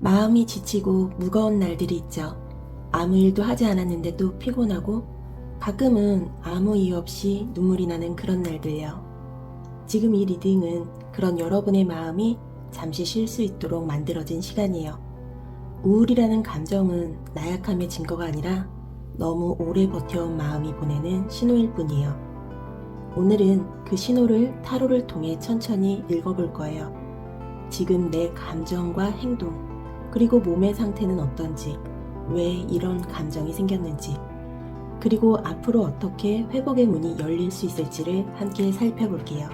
마음이 지치고 무거운 날들이 있죠. 아무 일도 하지 않았는데도 피곤하고 가끔은 아무 이유 없이 눈물이 나는 그런 날들요. 지금 이 리딩은 그런 여러분의 마음이 잠시 쉴 수 있도록 만들어진 시간이에요. 우울이라는 감정은 나약함의 증거가 아니라 너무 오래 버텨온 마음이 보내는 신호일 뿐이에요. 오늘은 그 신호를 타로를 통해 천천히 읽어볼 거예요. 지금 내 감정과 행동, 그리고 몸의 상태는 어떤지, 왜 이런 감정이 생겼는지, 그리고 앞으로 어떻게 회복의 문이 열릴 수 있을지를 함께 살펴볼게요.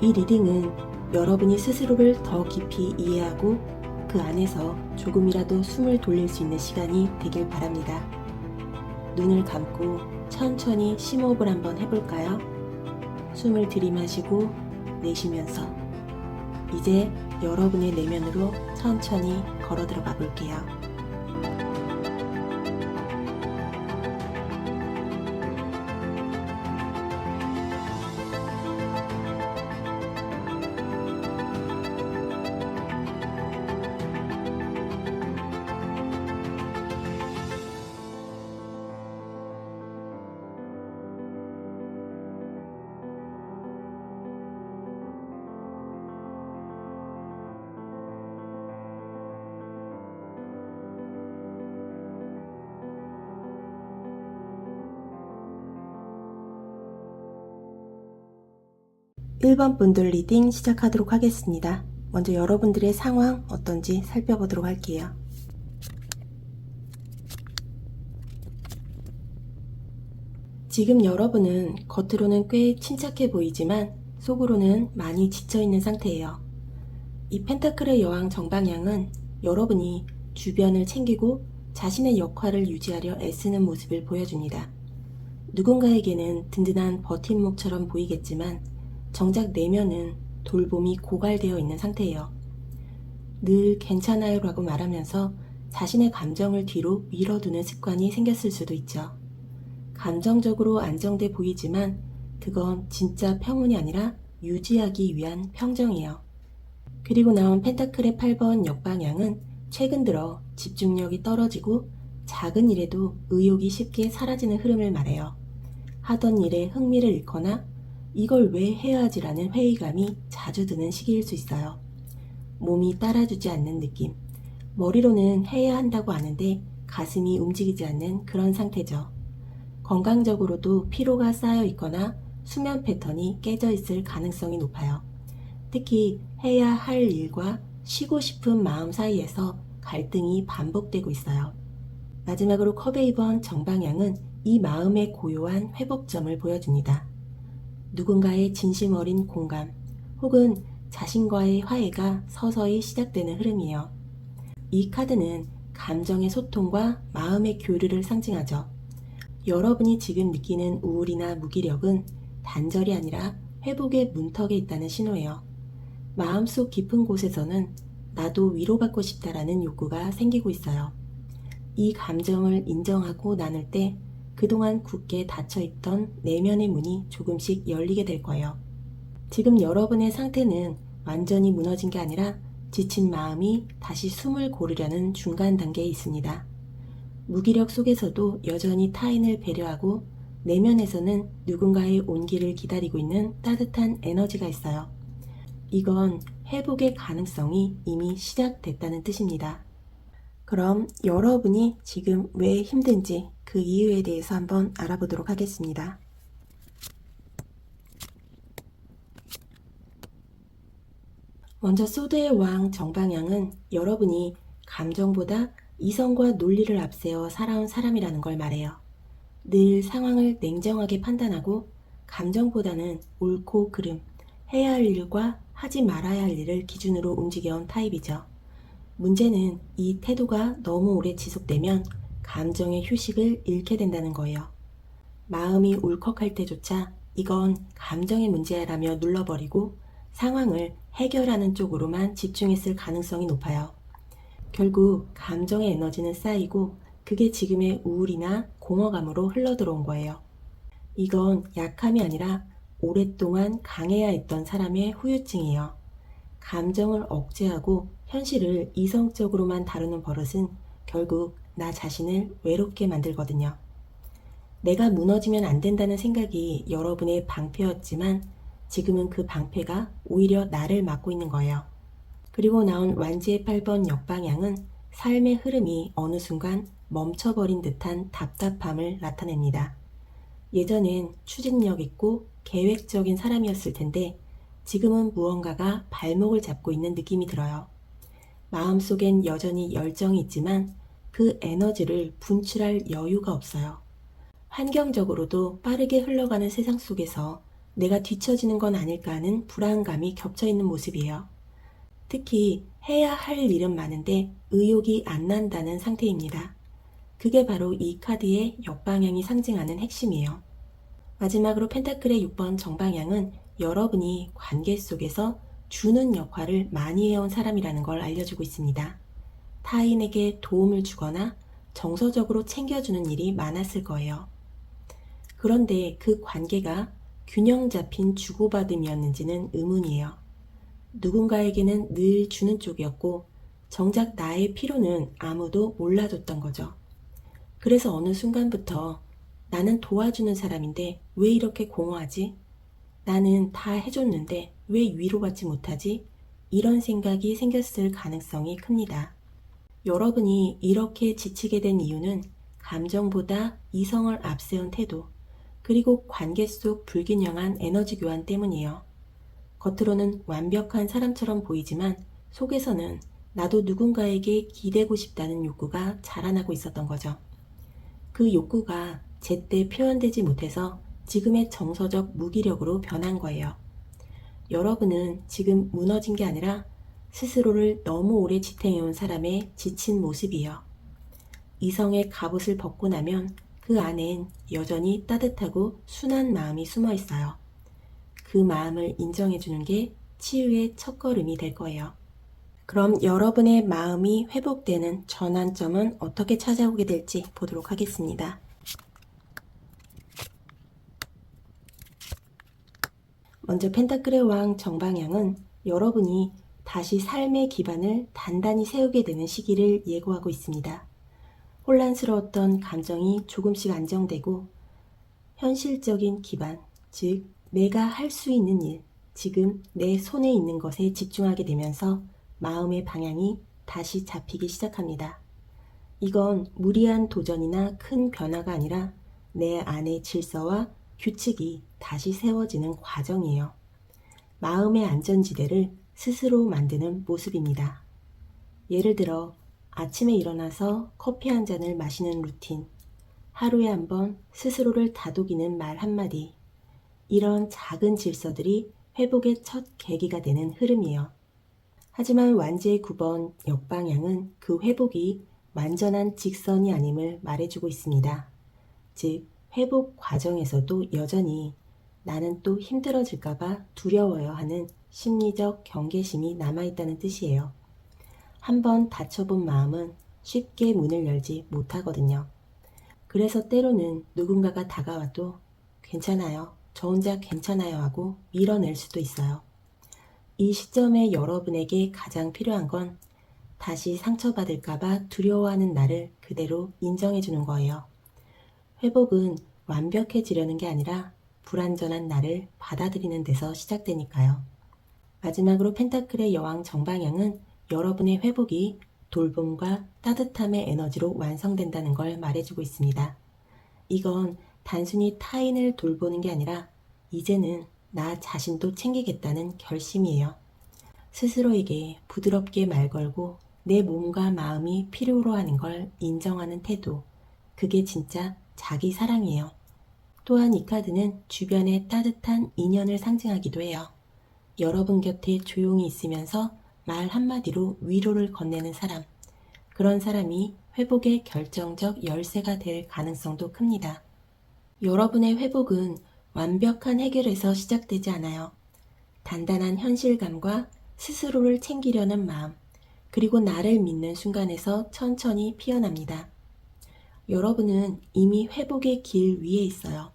이 리딩은 여러분이 스스로를 더 깊이 이해하고 그 안에서 조금이라도 숨을 돌릴 수 있는 시간이 되길 바랍니다. 눈을 감고 천천히 심호흡을 한번 해볼까요? 숨을 들이마시고 내쉬면서 이제 여러분의 내면으로 천천히 걸어 들어가 볼게요. (1번) 분들 리딩 시작하도록 하겠습니다. 먼저 여러분들의 상황 어떤지 살펴보도록 할게요. 지금 여러분은 겉으로는 꽤 침착해 보이지만 속으로는 많이 지쳐있는 상태예요. 이 펜타클의 여왕 정방향은 여러분이 주변을 챙기고 자신의 역할을 유지하려 애쓰는 모습을 보여줍니다. 누군가에게는 든든한 버팀목처럼 보이겠지만 정작 내면은 돌봄이 고갈되어 있는 상태예요. 늘 괜찮아요 라고 말하면서 자신의 감정을 뒤로 밀어두는 습관이 생겼을 수도 있죠. 감정적으로 안정돼 보이지만 그건 진짜 평온이 아니라 유지하기 위한 평정이에요. 그리고 나온 펜타클의 8번 역방향은 최근 들어 집중력이 떨어지고 작은 일에도 의욕이 쉽게 사라지는 흐름을 말해요. 하던 일에 흥미를 잃거나 이걸 왜 해야 하지라는 회의감이 자주 드는 시기일 수 있어요. 몸이 따라주지 않는 느낌, 머리로는 해야 한다고 아는데 가슴이 움직이지 않는 그런 상태죠. 건강적으로도 피로가 쌓여 있거나 수면 패턴이 깨져 있을 가능성이 높아요. 특히 해야 할 일과 쉬고 싶은 마음 사이에서 갈등이 반복되고 있어요. 마지막으로 컵의 2번 정방향은 이 마음의 고요한 회복점을 보여줍니다. 누군가의 진심 어린 공감 혹은 자신과의 화해가 서서히 시작되는 흐름이에요. 이 카드는 감정의 소통과 마음의 교류를 상징하죠. 여러분이 지금 느끼는 우울이나 무기력은 단절이 아니라 회복의 문턱에 있다는 신호예요. 마음속 깊은 곳에서는 나도 위로받고 싶다라는 욕구가 생기고 있어요. 이 감정을 인정하고 나눌 때 그동안 굳게 닫혀있던 내면의 문이 조금씩 열리게 될 거예요. 지금 여러분의 상태는 완전히 무너진 게 아니라 지친 마음이 다시 숨을 고르려는 중간 단계에 있습니다. 무기력 속에서도 여전히 타인을 배려하고 내면에서는 누군가의 온기를 기다리고 있는 따뜻한 에너지가 있어요. 이건 회복의 가능성이 이미 시작됐다는 뜻입니다. 그럼 여러분이 지금 왜 힘든지 그 이유에 대해서 한번 알아보도록 하겠습니다. 먼저 소드의 왕 정방향은 여러분이 감정보다 이성과 논리를 앞세워 살아온 사람이라는 걸 말해요. 늘 상황을 냉정하게 판단하고 감정보다는 옳고 그름, 해야 할 일과 하지 말아야 할 일을 기준으로 움직여온 타입이죠. 문제는 이 태도가 너무 오래 지속되면 감정의 휴식을 잃게 된다는 거예요. 마음이 울컥할 때조차 이건 감정의 문제라며 눌러버리고 상황을 해결하는 쪽으로만 집중했을 가능성이 높아요. 결국 감정의 에너지는 쌓이고 그게 지금의 우울이나 공허감으로 흘러들어온 거예요. 이건 약함이 아니라 오랫동안 강해야 했던 사람의 후유증이에요. 감정을 억제하고 현실을 이성적으로만 다루는 버릇은 결국 나 자신을 외롭게 만들거든요. 내가 무너지면 안 된다는 생각이 여러분의 방패였지만 지금은 그 방패가 오히려 나를 막고 있는 거예요. 그리고 나온 완지의 8번 역방향은 삶의 흐름이 어느 순간 멈춰버린 듯한 답답함을 나타냅니다. 예전엔 추진력 있고 계획적인 사람이었을 텐데 지금은 무언가가 발목을 잡고 있는 느낌이 들어요. 마음속엔 여전히 열정이 있지만 그 에너지를 분출할 여유가 없어요. 환경적으로도 빠르게 흘러가는 세상 속에서 내가 뒤처지는 건 아닐까 하는 불안감이 겹쳐 있는 모습이에요. 특히 해야 할 일은 많은데 의욕이 안 난다는 상태입니다. 그게 바로 이 카드의 역방향이 상징하는 핵심이에요. 마지막으로 펜타클의 6번 정방향은 여러분이 관계 속에서 주는 역할을 많이 해온 사람이라는 걸 알려주고 있습니다. 타인에게 도움을 주거나 정서적으로 챙겨주는 일이 많았을 거예요. 그런데 그 관계가 균형 잡힌 주고받음이었는지는 의문이에요. 누군가에게는 늘 주는 쪽이었고 정작 나의 필요는 아무도 몰라줬던 거죠. 그래서 어느 순간부터 나는 도와주는 사람인데 왜 이렇게 공허하지? 나는 다 해줬는데 왜 위로받지 못하지? 이런 생각이 생겼을 가능성이 큽니다. 여러분이 이렇게 지치게 된 이유는 감정보다 이성을 앞세운 태도, 그리고 관계 속 불균형한 에너지 교환 때문이에요. 겉으로는 완벽한 사람처럼 보이지만 속에서는 나도 누군가에게 기대고 싶다는 욕구가 자라나고 있었던 거죠. 그 욕구가 제때 표현되지 못해서 지금의 정서적 무기력으로 변한 거예요. 여러분은 지금 무너진 게 아니라 스스로를 너무 오래 지탱해온 사람의 지친 모습이에요. 이성의 갑옷을 벗고 나면 그 안엔 여전히 따뜻하고 순한 마음이 숨어 있어요. 그 마음을 인정해주는 게 치유의 첫걸음이 될 거예요. 그럼 여러분의 마음이 회복되는 전환점은 어떻게 찾아오게 될지 보도록 하겠습니다. 먼저 펜타클의 왕 정방향은 여러분이 다시 삶의 기반을 단단히 세우게 되는 시기를 예고하고 있습니다. 혼란스러웠던 감정이 조금씩 안정되고 현실적인 기반, 즉 내가 할 수 있는 일, 지금 내 손에 있는 것에 집중하게 되면서 마음의 방향이 다시 잡히기 시작합니다. 이건 무리한 도전이나 큰 변화가 아니라 내 안의 질서와 규칙이 다시 세워지는 과정이에요. 마음의 안전지대를 스스로 만드는 모습입니다. 예를 들어 아침에 일어나서 커피 한 잔을 마시는 루틴, 하루에 한 번 스스로를 다독이는 말 한마디, 이런 작은 질서들이 회복의 첫 계기가 되는 흐름이에요. 하지만 완지의 9번 역방향은 그 회복이 완전한 직선이 아님을 말해주고 있습니다. 즉, 회복 과정에서도 여전히 나는 또 힘들어질까봐 두려워요 하는 심리적 경계심이 남아있다는 뜻이에요. 한번 다쳐본 마음은 쉽게 문을 열지 못하거든요. 그래서 때로는 누군가가 다가와도 괜찮아요, 저 혼자 괜찮아요 하고 밀어낼 수도 있어요. 이 시점에 여러분에게 가장 필요한 건 다시 상처받을까봐 두려워하는 나를 그대로 인정해주는 거예요. 회복은 완벽해지려는 게 아니라 불완전한 나를 받아들이는 데서 시작되니까요. 마지막으로 펜타클의 여왕 정방향은 여러분의 회복이 돌봄과 따뜻함의 에너지로 완성된다는 걸 말해주고 있습니다. 이건 단순히 타인을 돌보는 게 아니라 이제는 나 자신도 챙기겠다는 결심이에요. 스스로에게 부드럽게 말 걸고 내 몸과 마음이 필요로 하는 걸 인정하는 태도, 그게 진짜 자기 사랑이에요. 또한 이 카드는 주변의 따뜻한 인연을 상징하기도 해요. 여러분 곁에 조용히 있으면서 말 한마디로 위로를 건네는 사람, 그런 사람이 회복의 결정적 열쇠가 될 가능성도 큽니다. 여러분의 회복은 완벽한 해결에서 시작되지 않아요. 단단한 현실감과 스스로를 챙기려는 마음, 그리고 나를 믿는 순간에서 천천히 피어납니다. 여러분은 이미 회복의 길 위에 있어요.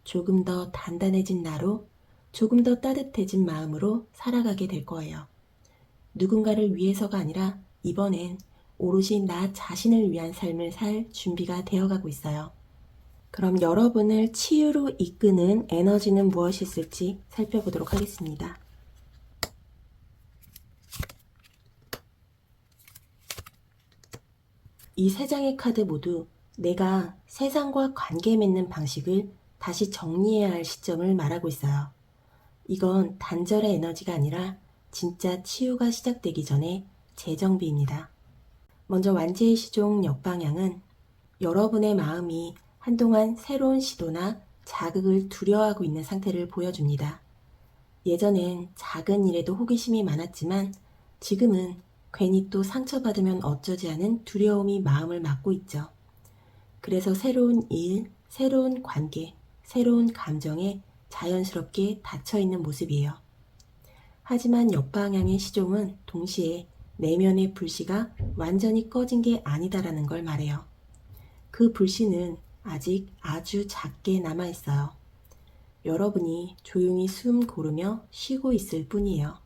조금 더 단단해진 나로, 조금 더 따뜻해진 마음으로 살아가게 될 거예요. 누군가를 위해서가 아니라 이번엔 오롯이 나 자신을 위한 삶을 살 준비가 되어가고 있어요. 그럼 여러분을 치유로 이끄는 에너지는 무엇이 있을지 살펴보도록 하겠습니다. 이 세 장의 카드 모두 내가 세상과 관계 맺는 방식을 다시 정리해야 할 시점을 말하고 있어요. 이건 단절의 에너지가 아니라 진짜 치유가 시작되기 전에 재정비입니다. 먼저 완지의 시종 역방향은 여러분의 마음이 한동안 새로운 시도나 자극을 두려워하고 있는 상태를 보여줍니다. 예전엔 작은 일에도 호기심이 많았지만 지금은 괜히 또 상처받으면 어쩌지 하는 두려움이 마음을 막고 있죠. 그래서 새로운 일, 새로운 관계, 새로운 감정에 자연스럽게 닫혀있는 모습이에요. 하지만 역방향의 시종은 동시에 내면의 불씨가 완전히 꺼진 게 아니다라는 걸 말해요. 그 불씨는 아직 아주 작게 남아있어요. 여러분이 조용히 숨 고르며 쉬고 있을 뿐이에요.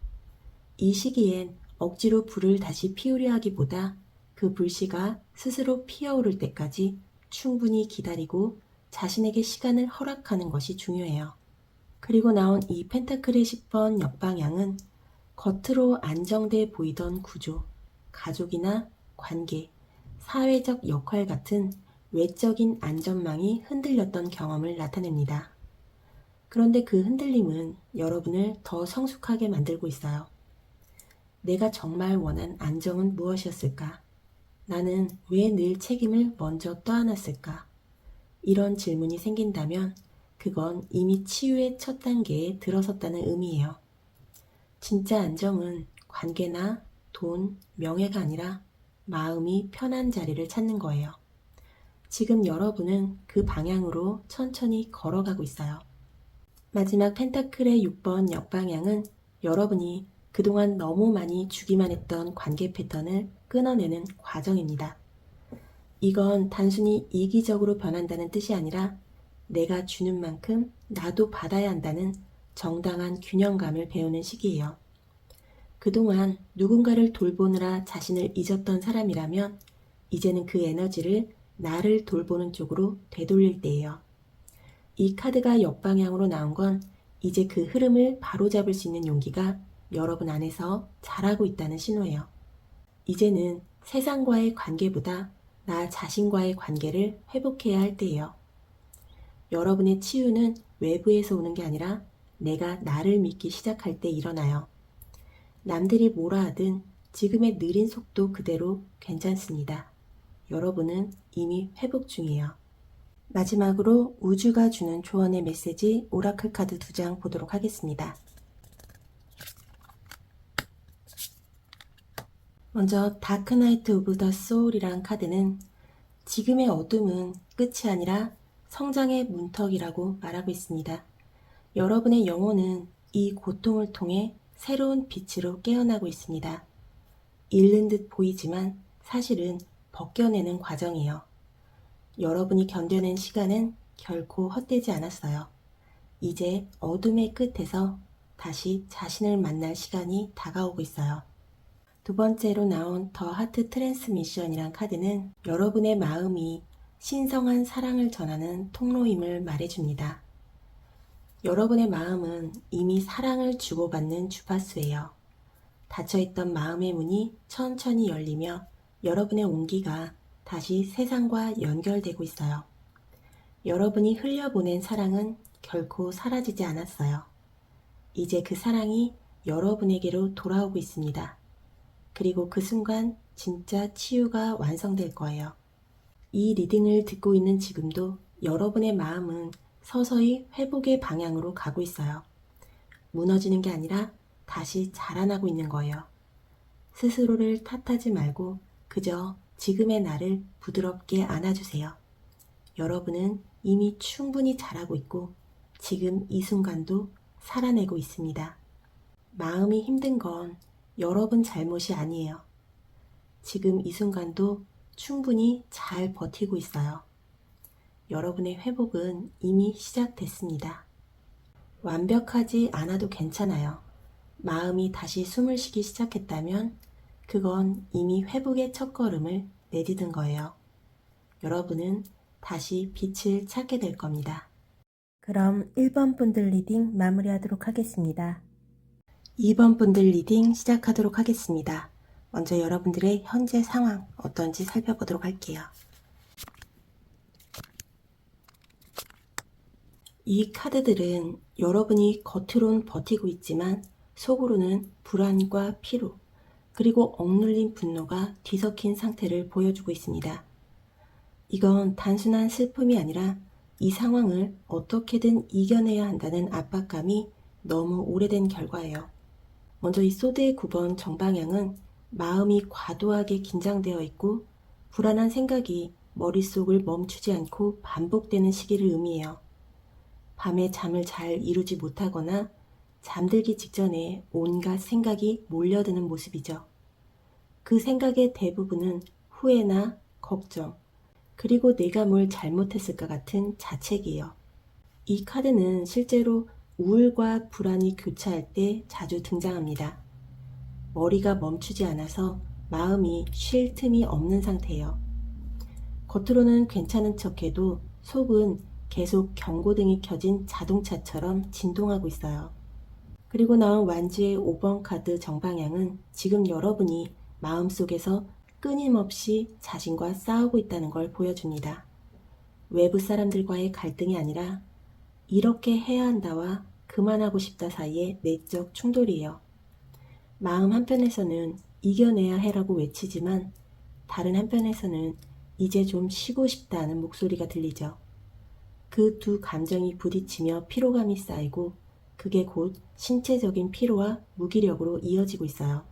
이 시기엔 억지로 불을 다시 피우려 하기보다 그 불씨가 스스로 피어오를 때까지 충분히 기다리고 자신에게 시간을 허락하는 것이 중요해요. 그리고 나온 이 펜타클의 10번 역방향은 겉으로 안정돼 보이던 구조, 가족이나 관계, 사회적 역할 같은 외적인 안전망이 흔들렸던 경험을 나타냅니다. 그런데 그 흔들림은 여러분을 더 성숙하게 만들고 있어요. 내가 정말 원한 안정은 무엇이었을까? 나는 왜 늘 책임을 먼저 떠안았을까? 이런 질문이 생긴다면 그건 이미 치유의 첫 단계에 들어섰다는 의미예요. 진짜 안정은 관계나 돈, 명예가 아니라 마음이 편한 자리를 찾는 거예요. 지금 여러분은 그 방향으로 천천히 걸어가고 있어요. 마지막 펜타클의 6번 역방향은 여러분이 그동안 너무 많이 주기만 했던 관계 패턴을 끊어내는 과정입니다. 이건 단순히 이기적으로 변한다는 뜻이 아니라 내가 주는 만큼 나도 받아야 한다는 정당한 균형감을 배우는 시기예요. 그동안 누군가를 돌보느라 자신을 잊었던 사람이라면 이제는 그 에너지를 나를 돌보는 쪽으로 되돌릴 때예요. 이 카드가 역방향으로 나온 건 이제 그 흐름을 바로잡을 수 있는 용기가 여러분 안에서 자라고 있다는 신호예요. 이제는 세상과의 관계보다 나 자신과의 관계를 회복해야 할 때예요. 여러분의 치유는 외부에서 오는 게 아니라 내가 나를 믿기 시작할 때 일어나요. 남들이 뭐라 하든 지금의 느린 속도 그대로 괜찮습니다. 여러분은 이미 회복 중이에요. 마지막으로 우주가 주는 조언의 메시지 오라클 카드 2장 보도록 하겠습니다. 먼저 다크나이트 오브 더 소울이란 카드는 지금의 어둠은 끝이 아니라 성장의 문턱이라고 말하고 있습니다. 여러분의 영혼은 이 고통을 통해 새로운 빛으로 깨어나고 있습니다. 잃는 듯 보이지만 사실은 벗겨내는 과정이에요. 여러분이 견뎌낸 시간은 결코 헛되지 않았어요. 이제 어둠의 끝에서 다시 자신을 만날 시간이 다가오고 있어요. 두 번째로 나온 더 하트 트랜스미션이란 카드는 여러분의 마음이 신성한 사랑을 전하는 통로임을 말해줍니다. 여러분의 마음은 이미 사랑을 주고받는 주파수예요. 닫혀있던 마음의 문이 천천히 열리며 여러분의 온기가 다시 세상과 연결되고 있어요. 여러분이 흘려보낸 사랑은 결코 사라지지 않았어요. 이제 그 사랑이 여러분에게로 돌아오고 있습니다. 그리고 그 순간 진짜 치유가 완성될 거예요. 이 리딩을 듣고 있는 지금도 여러분의 마음은 서서히 회복의 방향으로 가고 있어요. 무너지는 게 아니라 다시 자라나고 있는 거예요. 스스로를 탓하지 말고 그저 지금의 나를 부드럽게 안아주세요. 여러분은 이미 충분히 잘하고 있고 지금 이 순간도 살아내고 있습니다. 마음이 힘든 건 여러분 잘못이 아니에요. 지금 이 순간도 충분히 잘 버티고 있어요. 여러분의 회복은 이미 시작됐습니다. 완벽하지 않아도 괜찮아요. 마음이 다시 숨을 쉬기 시작했다면 그건 이미 회복의 첫걸음을 내디딘 거예요. 여러분은 다시 빛을 찾게 될 겁니다. 그럼 1번 분들 리딩 마무리하도록 하겠습니다. 2번 분들 리딩 시작하도록 하겠습니다. 먼저 여러분들의 현재 상황 어떤지 살펴보도록 할게요. 이 카드들은 여러분이 겉으론 버티고 있지만 속으로는 불안과 피로, 그리고 억눌린 분노가 뒤섞인 상태를 보여주고 있습니다. 이건 단순한 슬픔이 아니라 이 상황을 어떻게든 이겨내야 한다는 압박감이 너무 오래된 결과예요. 먼저 이 소드의 9번 정방향은 마음이 과도하게 긴장되어 있고 불안한 생각이 머릿속을 멈추지 않고 반복되는 시기를 의미해요. 밤에 잠을 잘 이루지 못하거나 잠들기 직전에 온갖 생각이 몰려드는 모습이죠. 그 생각의 대부분은 후회나 걱정, 그리고 내가 뭘 잘못했을까 같은 자책이에요. 이 카드는 실제로 우울과 불안이 교차할 때 자주 등장합니다. 머리가 멈추지 않아서 마음이 쉴 틈이 없는 상태예요. 겉으로는 괜찮은 척해도 속은 계속 경고등이 켜진 자동차처럼 진동하고 있어요. 그리고 나온 완주의 5번 카드 정방향은 지금 여러분이 마음속에서 끊임없이 자신과 싸우고 있다는 걸 보여줍니다. 외부 사람들과의 갈등이 아니라 이렇게 해야 한다와 그만하고 싶다 사이의 내적 충돌이에요. 마음 한편에서는 이겨내야 해라고 외치지만 다른 한편에서는 이제 좀 쉬고 싶다는 목소리가 들리죠. 그 두 감정이 부딪히며 피로감이 쌓이고 그게 곧 신체적인 피로와 무기력으로 이어지고 있어요.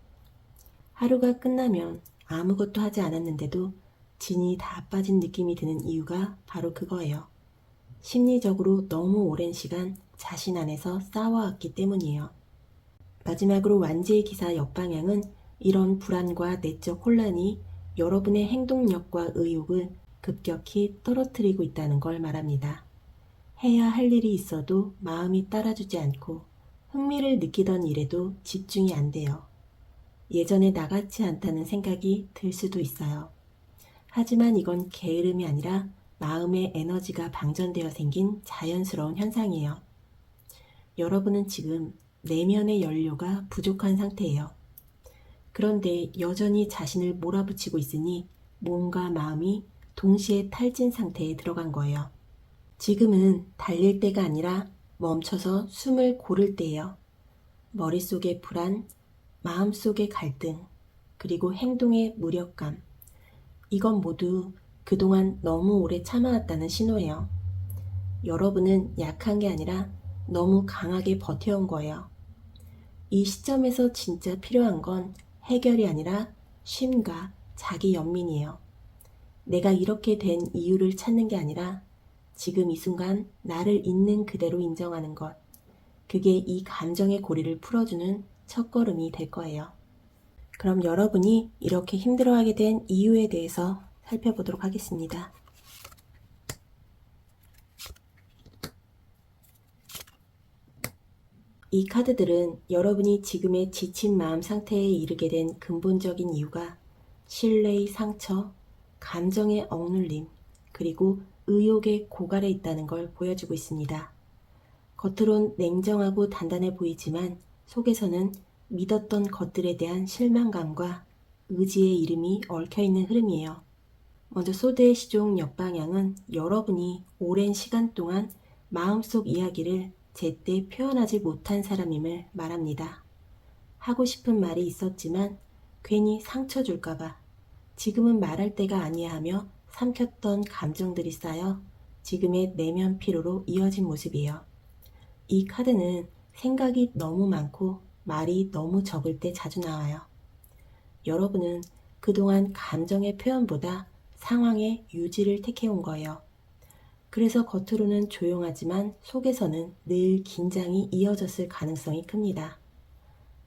하루가 끝나면 아무것도 하지 않았는데도 진이 다 빠진 느낌이 드는 이유가 바로 그거예요. 심리적으로 너무 오랜 시간 자신 안에서 싸워왔기 때문이에요. 마지막으로 완지의 기사 역방향은 이런 불안과 내적 혼란이 여러분의 행동력과 의욕을 급격히 떨어뜨리고 있다는 걸 말합니다. 해야 할 일이 있어도 마음이 따라주지 않고 흥미를 느끼던 일에도 집중이 안 돼요. 예전에 나같지 않다는 생각이 들 수도 있어요. 하지만 이건 게으름이 아니라 마음의 에너지가 방전되어 생긴 자연스러운 현상이에요. 여러분은 지금 내면의 연료가 부족한 상태예요. 그런데 여전히 자신을 몰아붙이고 있으니 몸과 마음이 동시에 탈진 상태에 들어간 거예요. 지금은 달릴 때가 아니라 멈춰서 숨을 고를 때예요. 머릿속의 불안, 마음속의 갈등, 그리고 행동의 무력감. 이건 모두 그동안 너무 오래 참아왔다는 신호예요. 여러분은 약한 게 아니라 너무 강하게 버텨온 거예요. 이 시점에서 진짜 필요한 건 해결이 아니라 쉼과 자기 연민이에요. 내가 이렇게 된 이유를 찾는 게 아니라 지금 이 순간 나를 있는 그대로 인정하는 것. 그게 이 감정의 고리를 풀어주는 첫걸음이 될 거예요. 그럼 여러분이 이렇게 힘들어하게 된 이유에 대해서 살펴보도록 하겠습니다. 이 카드들은 여러분이 지금의 지친 마음 상태에 이르게 된 근본적인 이유가 신뢰의 상처, 감정의 억눌림, 그리고 의욕의 고갈에 있다는 걸 보여주고 있습니다. 겉으론 냉정하고 단단해 보이지만 속에서는 믿었던 것들에 대한 실망감과 의지의 이름이 얽혀있는 흐름이에요. 먼저 소드의 시종 역방향은 여러분이 오랜 시간 동안 마음속 이야기를 제때 표현하지 못한 사람임을 말합니다. 하고 싶은 말이 있었지만 괜히 상처 줄까봐 지금은 말할 때가 아니야 하며 삼켰던 감정들이 쌓여 지금의 내면 피로로 이어진 모습이에요. 이 카드는 생각이 너무 많고 말이 너무 적을 때 자주 나와요. 여러분은 그동안 감정의 표현보다 상황의 유지를 택해온 거예요. 그래서 겉으로는 조용하지만 속에서는 늘 긴장이 이어졌을 가능성이 큽니다.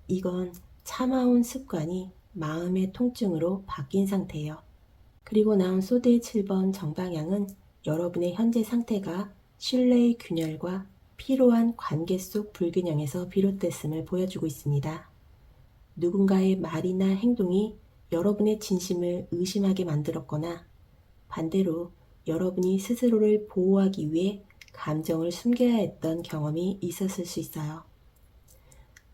이건 참아온 습관이 마음의 통증으로 바뀐 상태예요. 그리고 나온 소드의 7번 정방향은 여러분의 현재 상태가 신뢰의 균열과 피로한 관계 속 불균형에서 비롯됐음을 보여주고 있습니다. 누군가의 말이나 행동이 여러분의 진심을 의심하게 만들었거나 반대로 여러분이 스스로를 보호하기 위해 감정을 숨겨야 했던 경험이 있었을 수 있어요.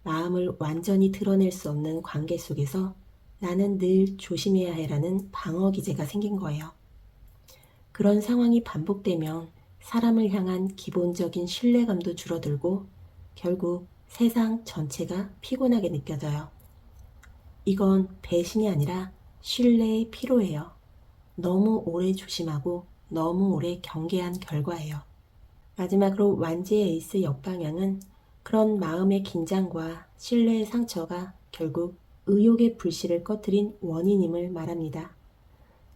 마음을 완전히 드러낼 수 없는 관계 속에서 나는 늘 조심해야 해라는 방어 기제가 생긴 거예요. 그런 상황이 반복되면 사람을 향한 기본적인 신뢰감도 줄어들고 결국 세상 전체가 피곤하게 느껴져요. 이건 배신이 아니라 신뢰의 피로예요. 너무 오래 조심하고 너무 오래 경계한 결과예요. 마지막으로 완지의 에이스 역방향은 그런 마음의 긴장과 신뢰의 상처가 결국 의욕의 불씨를 꺼뜨린 원인임을 말합니다.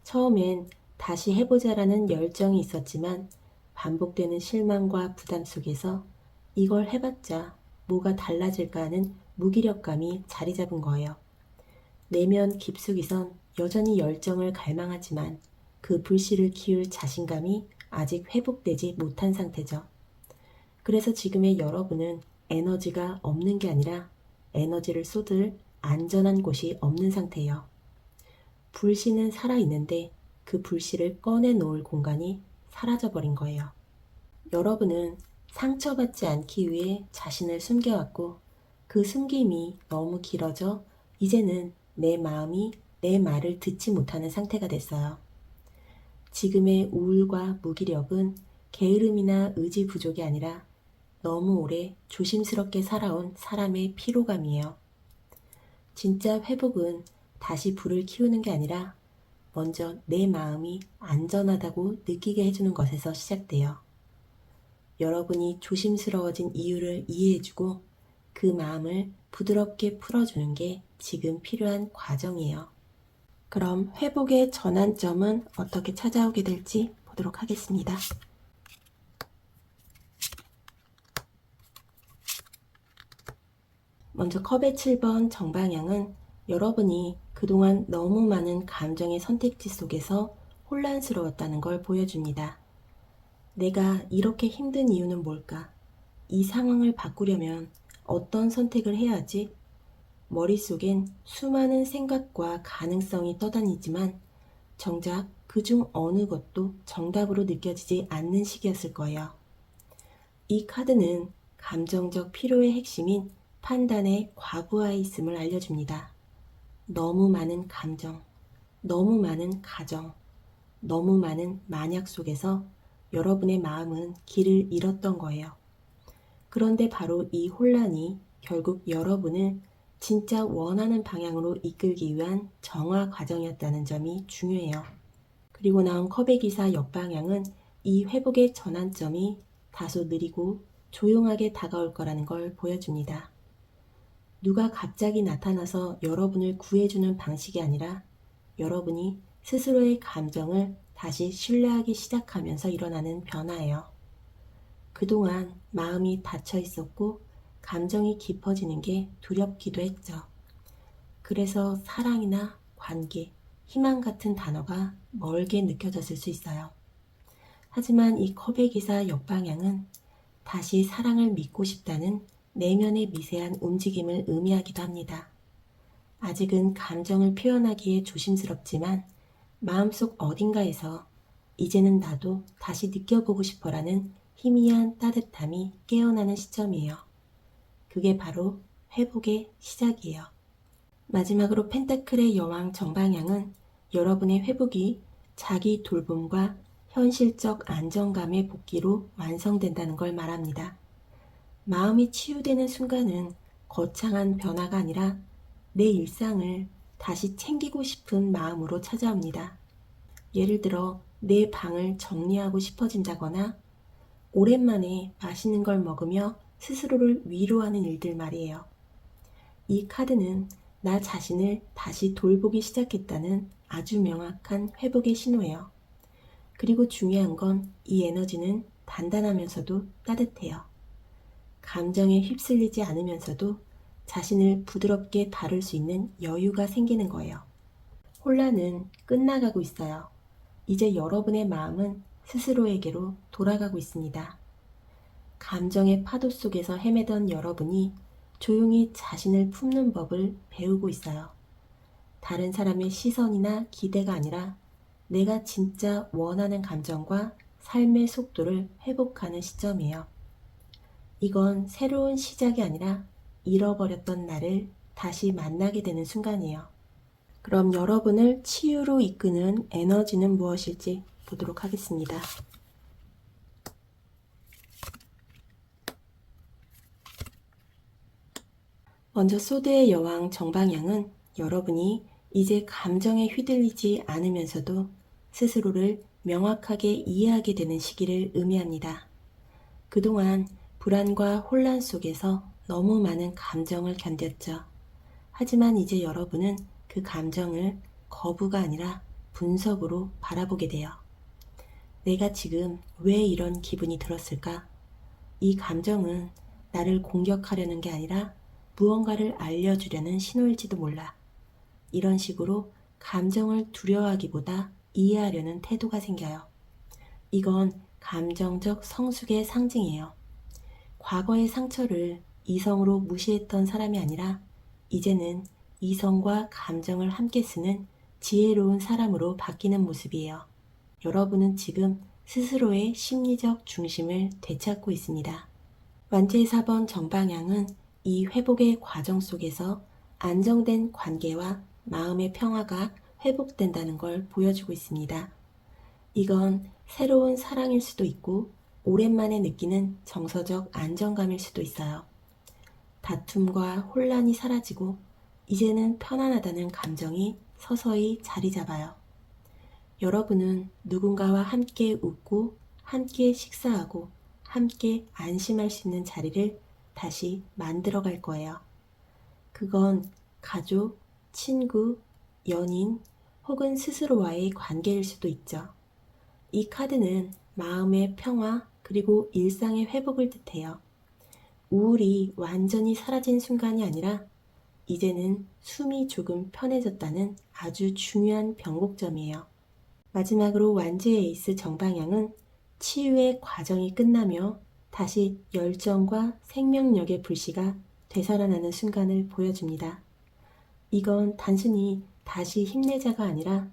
처음엔 다시 해보자라는 열정이 있었지만 반복되는 실망과 부담 속에서 이걸 해봤자 뭐가 달라질까 하는 무기력감이 자리 잡은 거예요. 내면 깊숙이선 여전히 열정을 갈망하지만 그 불씨를 키울 자신감이 아직 회복되지 못한 상태죠. 그래서 지금의 여러분은 에너지가 없는 게 아니라 에너지를 쏟을 안전한 곳이 없는 상태예요. 불씨는 살아있는데 그 불씨를 꺼내놓을 공간이 사라져버린 거예요. 여러분은 상처받지 않기 위해 자신을 숨겨왔고 그 숨김이 너무 길어져 이제는 내 마음이 내 말을 듣지 못하는 상태가 됐어요. 지금의 우울과 무기력은 게으름이나 의지 부족이 아니라 너무 오래 조심스럽게 살아온 사람의 피로감이에요. 진짜 회복은 다시 불을 키우는 게 아니라 먼저 내 마음이 안전하다고 느끼게 해주는 것에서 시작돼요. 여러분이 조심스러워진 이유를 이해해주고 그 마음을 부드럽게 풀어주는 게 지금 필요한 과정이에요. 그럼 회복의 전환점은 어떻게 찾아오게 될지 보도록 하겠습니다. 먼저 컵의 7번 정방향은 여러분이 그동안 너무 많은 감정의 선택지 속에서 혼란스러웠다는 걸 보여줍니다. 내가 이렇게 힘든 이유는 뭘까? 이 상황을 바꾸려면 어떤 선택을 해야 하지? 머릿속엔 수많은 생각과 가능성이 떠다니지만 정작 그중 어느 것도 정답으로 느껴지지 않는 시기였을 거예요. 이 카드는 감정적 피로의 핵심인 판단의 과부하에 있음을 알려줍니다. 너무 많은 감정, 너무 많은 가정, 너무 많은 만약 속에서 여러분의 마음은 길을 잃었던 거예요. 그런데 바로 이 혼란이 결국 여러분을 진짜 원하는 방향으로 이끌기 위한 정화 과정이었다는 점이 중요해요. 그리고 나온 컵의 기사 역방향은 이 회복의 전환점이 다소 느리고 조용하게 다가올 거라는 걸 보여줍니다. 누가 갑자기 나타나서 여러분을 구해주는 방식이 아니라 여러분이 스스로의 감정을 다시 신뢰하기 시작하면서 일어나는 변화예요. 그동안 마음이 닫혀 있었고 감정이 깊어지는 게 두렵기도 했죠. 그래서 사랑이나 관계, 희망 같은 단어가 멀게 느껴졌을 수 있어요. 하지만 이 컵의 기사 역방향은 다시 사랑을 믿고 싶다는 내면의 미세한 움직임을 의미하기도 합니다. 아직은 감정을 표현하기에 조심스럽지만 마음속 어딘가에서 이제는 나도 다시 느껴보고 싶어라는 희미한 따뜻함이 깨어나는 시점이에요. 그게 바로 회복의 시작이에요. 마지막으로 펜타클의 여왕 정방향은 여러분의 회복이 자기 돌봄과 현실적 안정감의 복귀로 완성된다는 걸 말합니다. 마음이 치유되는 순간은 거창한 변화가 아니라 내 일상을 다시 챙기고 싶은 마음으로 찾아옵니다. 예를 들어 내 방을 정리하고 싶어진다거나 오랜만에 맛있는 걸 먹으며 스스로를 위로하는 일들 말이에요. 이 카드는 나 자신을 다시 돌보기 시작했다는 아주 명확한 회복의 신호예요. 그리고 중요한 건 이 에너지는 단단하면서도 따뜻해요. 감정에 휩쓸리지 않으면서도 자신을 부드럽게 다룰 수 있는 여유가 생기는 거예요. 혼란은 끝나가고 있어요. 이제 여러분의 마음은 스스로에게로 돌아가고 있습니다. 감정의 파도 속에서 헤매던 여러분이 조용히 자신을 품는 법을 배우고 있어요. 다른 사람의 시선이나 기대가 아니라 내가 진짜 원하는 감정과 삶의 속도를 회복하는 시점이에요. 이건 새로운 시작이 아니라 잃어버렸던 나를 다시 만나게 되는 순간이에요. 그럼 여러분을 치유로 이끄는 에너지는 무엇일지 보도록 하겠습니다. 먼저 소드의 여왕 정방향은 여러분이 이제 감정에 휘둘리지 않으면서도 스스로를 명확하게 이해하게 되는 시기를 의미합니다. 그동안 불안과 혼란 속에서 너무 많은 감정을 견뎠죠. 하지만 이제 여러분은 그 감정을 거부가 아니라 분석으로 바라보게 돼요. 내가 지금 왜 이런 기분이 들었을까? 이 감정은 나를 공격하려는 게 아니라 무언가를 알려주려는 신호일지도 몰라. 이런 식으로 감정을 두려워하기보다 이해하려는 태도가 생겨요. 이건 감정적 성숙의 상징이에요. 과거의 상처를 이성으로 무시했던 사람이 아니라 이제는 이성과 감정을 함께 쓰는 지혜로운 사람으로 바뀌는 모습이에요. 여러분은 지금 스스로의 심리적 중심을 되찾고 있습니다. 완제의 4번 정방향은 이 회복의 과정 속에서 안정된 관계와 마음의 평화가 회복된다는 걸 보여주고 있습니다. 이건 새로운 사랑일 수도 있고 오랜만에 느끼는 정서적 안정감일 수도 있어요. 다툼과 혼란이 사라지고 이제는 편안하다는 감정이 서서히 자리 잡아요. 여러분은 누군가와 함께 웃고 함께 식사하고 함께 안심할 수 있는 자리를 다시 만들어 갈 거예요. 그건 가족, 친구, 연인 혹은 스스로와의 관계일 수도 있죠. 이 카드는 마음의 평화 그리고 일상의 회복을 뜻해요. 우울이 완전히 사라진 순간이 아니라 이제는 숨이 조금 편해졌다는 아주 중요한 변곡점이에요. 마지막으로 완제의 에이스 정방향은 치유의 과정이 끝나며 다시 열정과 생명력의 불씨가 되살아나는 순간을 보여줍니다. 이건 단순히 다시 힘내자가 아니라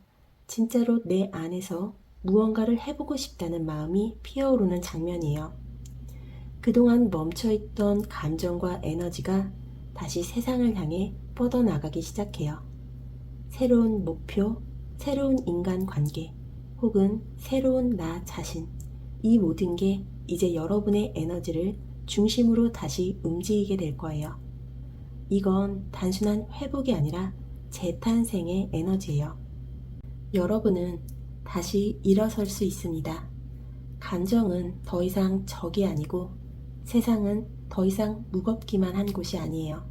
진짜로 내 안에서 무언가를 해보고 싶다는 마음이 피어오르는 장면이에요. 그동안 멈춰있던 감정과 에너지가 다시 세상을 향해 뻗어나가기 시작해요. 새로운 목표, 새로운 인간관계, 혹은 새로운 나 자신, 이 모든 게 이제 여러분의 에너지를 중심으로 다시 움직이게 될 거예요. 이건 단순한 회복이 아니라 재탄생의 에너지예요. 여러분은 다시 일어설 수 있습니다. 감정은 더 이상 적이 아니고 세상은 더 이상 무겁기만 한 곳이 아니에요.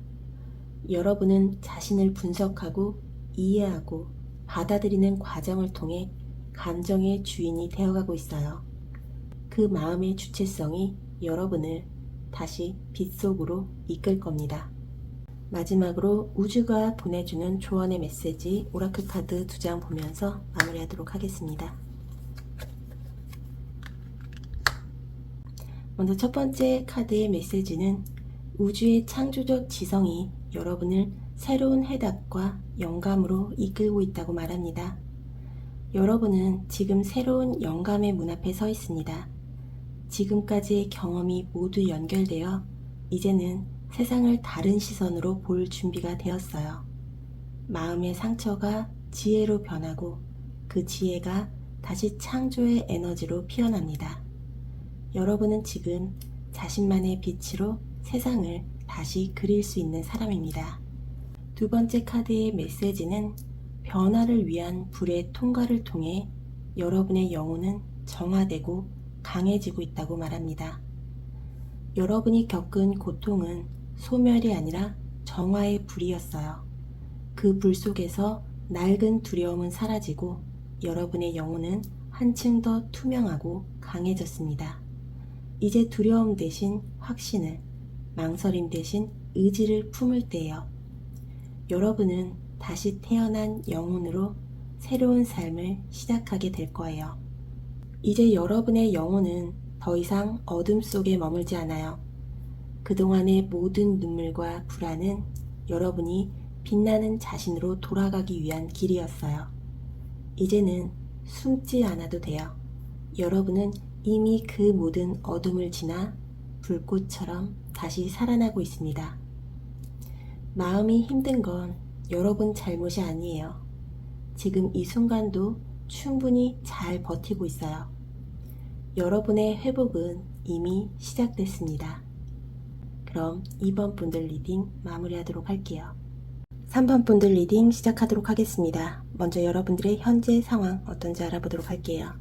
여러분은 자신을 분석하고 이해하고 받아들이는 과정을 통해 감정의 주인이 되어가고 있어요. 그 마음의 주체성이 여러분을 다시 빛 속으로 이끌 겁니다. 마지막으로 우주가 보내주는 조언의 메시지 오라클 카드 2장 보면서 마무리하도록 하겠습니다. 먼저 첫 번째 카드의 메시지는 우주의 창조적 지성이 여러분을 새로운 해답과 영감으로 이끌고 있다고 말합니다. 여러분은 지금 새로운 영감의 문 앞에 서 있습니다. 지금까지의 경험이 모두 연결되어 이제는 세상을 다른 시선으로 볼 준비가 되었어요. 마음의 상처가 지혜로 변하고 그 지혜가 다시 창조의 에너지로 피어납니다. 여러분은 지금 자신만의 빛으로 세상을 다시 그릴 수 있는 사람입니다. 두 번째 카드의 메시지는 변화를 위한 불의 통과를 통해 여러분의 영혼은 정화되고 강해지고 있다고 말합니다. 여러분이 겪은 고통은 소멸이 아니라 정화의 불이었어요. 그 불 속에서 낡은 두려움은 사라지고 여러분의 영혼은 한층 더 투명하고 강해졌습니다. 이제 두려움 대신 확신을, 망설임 대신 의지를 품을 때예요. 여러분은 다시 태어난 영혼으로 새로운 삶을 시작하게 될 거예요. 이제 여러분의 영혼은 더 이상 어둠 속에 머물지 않아요. 그동안의 모든 눈물과 불안은 여러분이 빛나는 자신으로 돌아가기 위한 길이었어요. 이제는 숨지 않아도 돼요. 여러분은 이미 그 모든 어둠을 지나 불꽃처럼 다시 살아나고 있습니다. 마음이 힘든 건 여러분 잘못이 아니에요. 지금 이 순간도 충분히 잘 버티고 있어요. 여러분의 회복은 이미 시작됐습니다. 그럼 2번 분들 리딩 마무리하도록 할게요. 3번 분들 리딩 시작하도록 하겠습니다. 먼저 여러분들의 현재 상황 어떤지 알아보도록 할게요.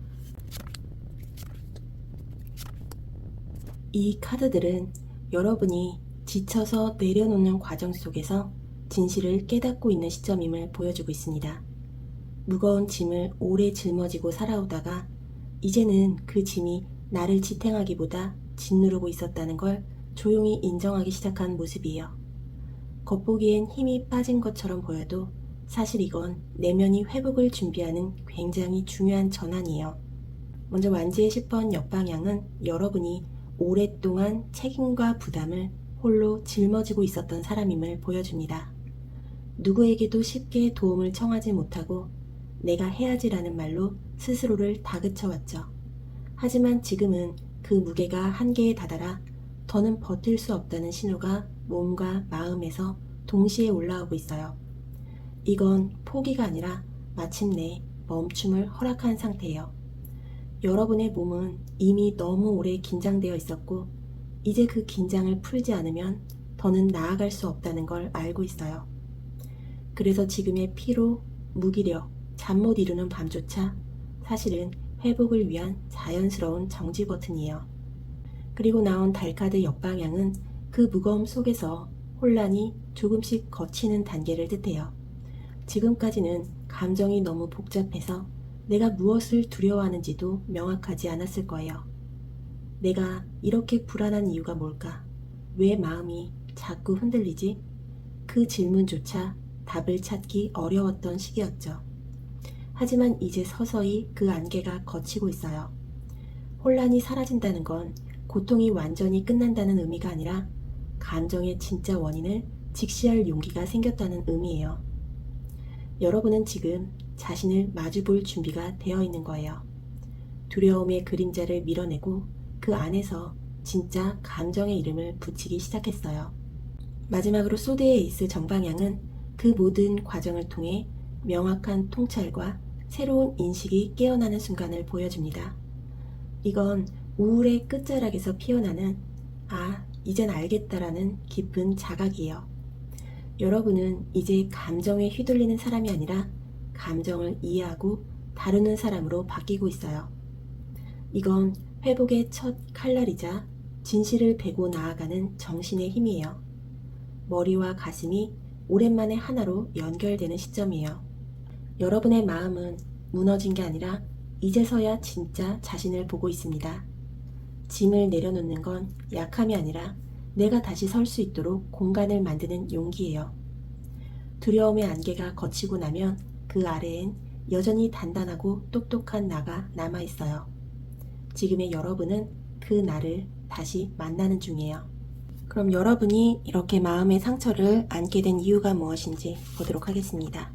이 카드들은 여러분이 지쳐서 내려놓는 과정 속에서 진실을 깨닫고 있는 시점임을 보여주고 있습니다. 무거운 짐을 오래 짊어지고 살아오다가 이제는 그 짐이 나를 지탱하기보다 짓누르고 있었다는 걸 조용히 인정하기 시작한 모습이에요. 겉보기엔 힘이 빠진 것처럼 보여도 사실 이건 내면이 회복을 준비하는 굉장히 중요한 전환이에요. 먼저 완지의 10번 역방향은 여러분이 오랫동안 책임과 부담을 홀로 짊어지고 있었던 사람임을 보여줍니다. 누구에게도 쉽게 도움을 청하지 못하고 내가 해야지라는 말로 스스로를 다그쳐왔죠. 하지만 지금은 그 무게가 한계에 다다라 더는 버틸 수 없다는 신호가 몸과 마음에서 동시에 올라오고 있어요. 이건 포기가 아니라 마침내 멈춤을 허락한 상태예요. 여러분의 몸은 이미 너무 오래 긴장되어 있었고 이제 그 긴장을 풀지 않으면 더는 나아갈 수 없다는 걸 알고 있어요. 그래서 지금의 피로, 무기력, 잠 못 이루는 밤조차 사실은 회복을 위한 자연스러운 정지 버튼이에요. 그리고 나온 달카드 역방향은 그 무거움 속에서 혼란이 조금씩 걷히는 단계를 뜻해요. 지금까지는 감정이 너무 복잡해서 내가 무엇을 두려워하는지도 명확하지 않았을 거예요. 내가 이렇게 불안한 이유가 뭘까? 왜 마음이 자꾸 흔들리지? 그 질문조차 답을 찾기 어려웠던 시기였죠. 하지만 이제 서서히 그 안개가 걷히고 있어요. 혼란이 사라진다는 건 고통이 완전히 끝난다는 의미가 아니라 감정의 진짜 원인을 직시할 용기가 생겼다는 의미예요. 여러분은 지금 자신을 마주볼 준비가 되어 있는 거예요. 두려움의 그림자를 밀어내고 그 안에서 진짜 감정의 이름을 붙이기 시작했어요. 마지막으로 소드의 에이스 정방향은 그 모든 과정을 통해 명확한 통찰과 새로운 인식이 깨어나는 순간을 보여줍니다. 이건 우울의 끝자락에서 피어나는 이젠 알겠다라는 깊은 자각이에요. 여러분은 이제 감정에 휘둘리는 사람이 아니라 감정을 이해하고 다루는 사람으로 바뀌고 있어요. 이건 회복의 첫 칼날이자 진실을 베고 나아가는 정신의 힘이에요. 머리와 가슴이 오랜만에 하나로 연결되는 시점이에요. 여러분의 마음은 무너진 게 아니라 이제서야 진짜 자신을 보고 있습니다. 짐을 내려놓는 건 약함이 아니라 내가 다시 설 수 있도록 공간을 만드는 용기예요. 두려움의 안개가 걷히고 나면 그 아래엔 여전히 단단하고 똑똑한 나가 남아있어요. 지금의 여러분은 그 나를 다시 만나는 중이에요. 그럼 여러분이 이렇게 마음의 상처를 안게 된 이유가 무엇인지 보도록 하겠습니다.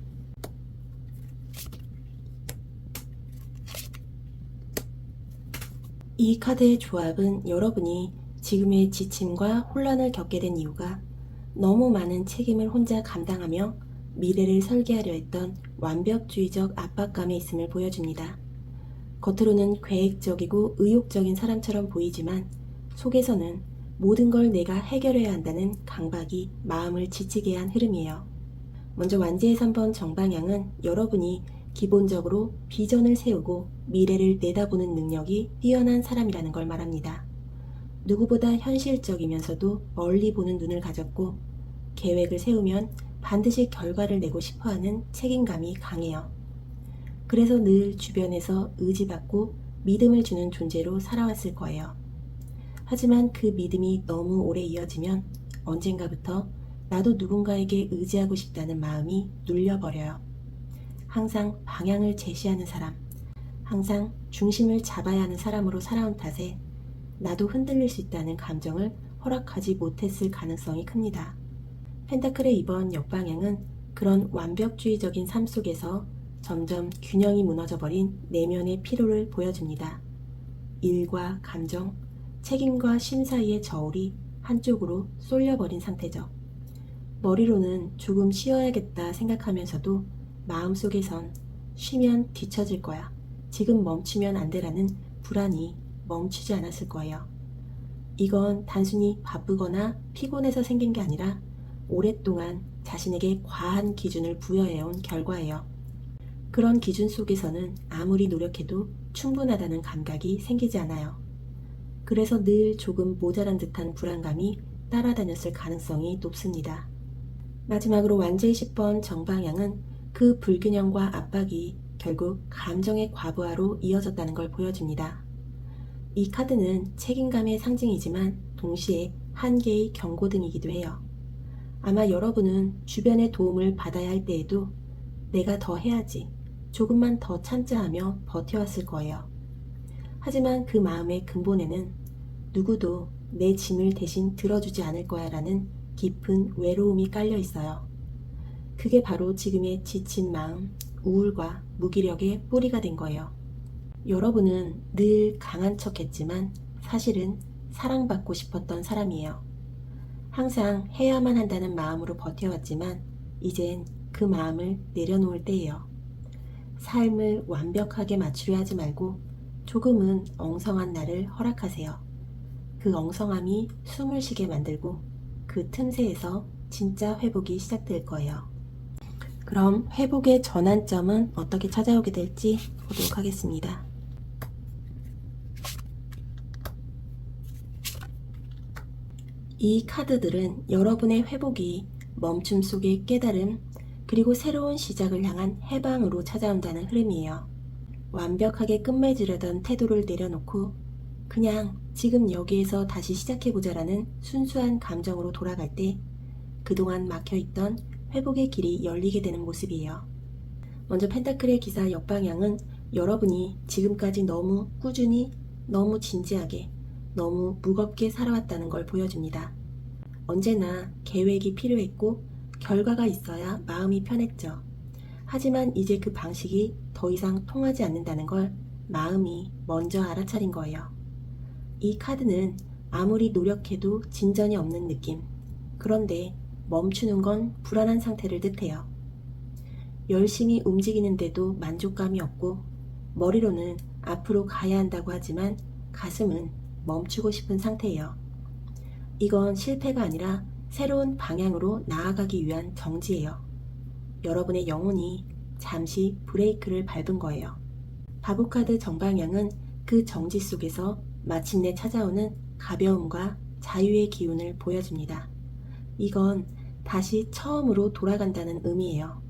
이 카드의 조합은 여러분이 지금의 지침과 혼란을 겪게 된 이유가 너무 많은 책임을 혼자 감당하며 미래를 설계하려 했던 완벽주의적 압박감에 있음을 보여줍니다. 겉으로는 계획적이고 의욕적인 사람처럼 보이지만 속에서는 모든 걸 내가 해결해야 한다는 강박이 마음을 지치게 한 흐름이에요. 먼저 완지의 3번 정방향은 여러분이 기본적으로 비전을 세우고 미래를 내다보는 능력이 뛰어난 사람이라는 걸 말합니다. 누구보다 현실적이면서도 멀리 보는 눈을 가졌고 계획을 세우면 반드시 결과를 내고 싶어하는 책임감이 강해요. 그래서 늘 주변에서 의지받고 믿음을 주는 존재로 살아왔을 거예요. 하지만 그 믿음이 너무 오래 이어지면 언젠가부터 나도 누군가에게 의지하고 싶다는 마음이 눌려버려요. 항상 방향을 제시하는 사람, 항상 중심을 잡아야 하는 사람으로 살아온 탓에 나도 흔들릴 수 있다는 감정을 허락하지 못했을 가능성이 큽니다. 펜타클의 이번 역방향은 그런 완벽주의적인 삶 속에서 점점 균형이 무너져버린 내면의 피로를 보여줍니다. 일과 감정, 책임과 쉼 사이의 저울이 한쪽으로 쏠려버린 상태죠. 머리로는 조금 쉬어야겠다 생각하면서도 마음속에선 쉬면 뒤처질 거야. 지금 멈추면 안 돼라는 불안이 멈추지 않았을 거예요. 이건 단순히 바쁘거나 피곤해서 생긴 게 아니라 오랫동안 자신에게 과한 기준을 부여해온 결과예요. 그런 기준 속에서는 아무리 노력해도 충분하다는 감각이 생기지 않아요. 그래서 늘 조금 모자란 듯한 불안감이 따라다녔을 가능성이 높습니다. 마지막으로 완제의 10번 정방향은 그 불균형과 압박이 결국 감정의 과부하로 이어졌다는 걸 보여줍니다. 이 카드는 책임감의 상징이지만 동시에 한계의 경고등이기도 해요. 아마 여러분은 주변의 도움을 받아야 할 때에도 내가 더 해야지, 조금만 더 참자 하며 버텨왔을 거예요. 하지만 그 마음의 근본에는 누구도 내 짐을 대신 들어주지 않을 거야 라는 깊은 외로움이 깔려 있어요. 그게 바로 지금의 지친 마음, 우울과 무기력의 뿌리가 된 거예요. 여러분은 늘 강한 척 했지만 사실은 사랑받고 싶었던 사람이에요. 항상 해야만 한다는 마음으로 버텨왔지만 이젠 그 마음을 내려놓을 때예요. 삶을 완벽하게 맞추려 하지 말고 조금은 엉성한 나를 허락하세요. 그 엉성함이 숨을 쉬게 만들고 그 틈새에서 진짜 회복이 시작될 거예요. 그럼 회복의 전환점은 어떻게 찾아오게 될지 보도록 하겠습니다. 이 카드들은 여러분의 회복이 멈춤 속의 깨달음 그리고 새로운 시작을 향한 해방으로 찾아온다는 흐름이에요. 완벽하게 끝맺으려던 태도를 내려놓고 그냥 지금 여기에서 다시 시작해보자라는 순수한 감정으로 돌아갈 때 그동안 막혀있던 회복의 길이 열리게 되는 모습이에요. 먼저 펜타클의 기사 역방향은 여러분이 지금까지 너무 꾸준히, 너무 진지하게, 너무 무겁게 살아왔다는 걸 보여줍니다. 언제나 계획이 필요했고 결과가 있어야 마음이 편했죠. 하지만 이제 그 방식이 더 이상 통하지 않는다는 걸 마음이 먼저 알아차린 거예요. 이 카드는 아무리 노력해도 진전이 없는 느낌. 그런데 멈추는 건 불안한 상태를 뜻해요. 열심히 움직이는데도 만족감이 없고 머리로는 앞으로 가야 한다고 하지만 가슴은 멈추고 싶은 상태예요. 이건 실패가 아니라 새로운 방향으로 나아가기 위한 정지예요. 여러분의 영혼이 잠시 브레이크를 밟은 거예요. 바보카드 정방향은 그 정지 속에서 마침내 찾아오는 가벼움과 자유의 기운을 보여줍니다. 이건 다시 처음으로 돌아간다는 의미예요.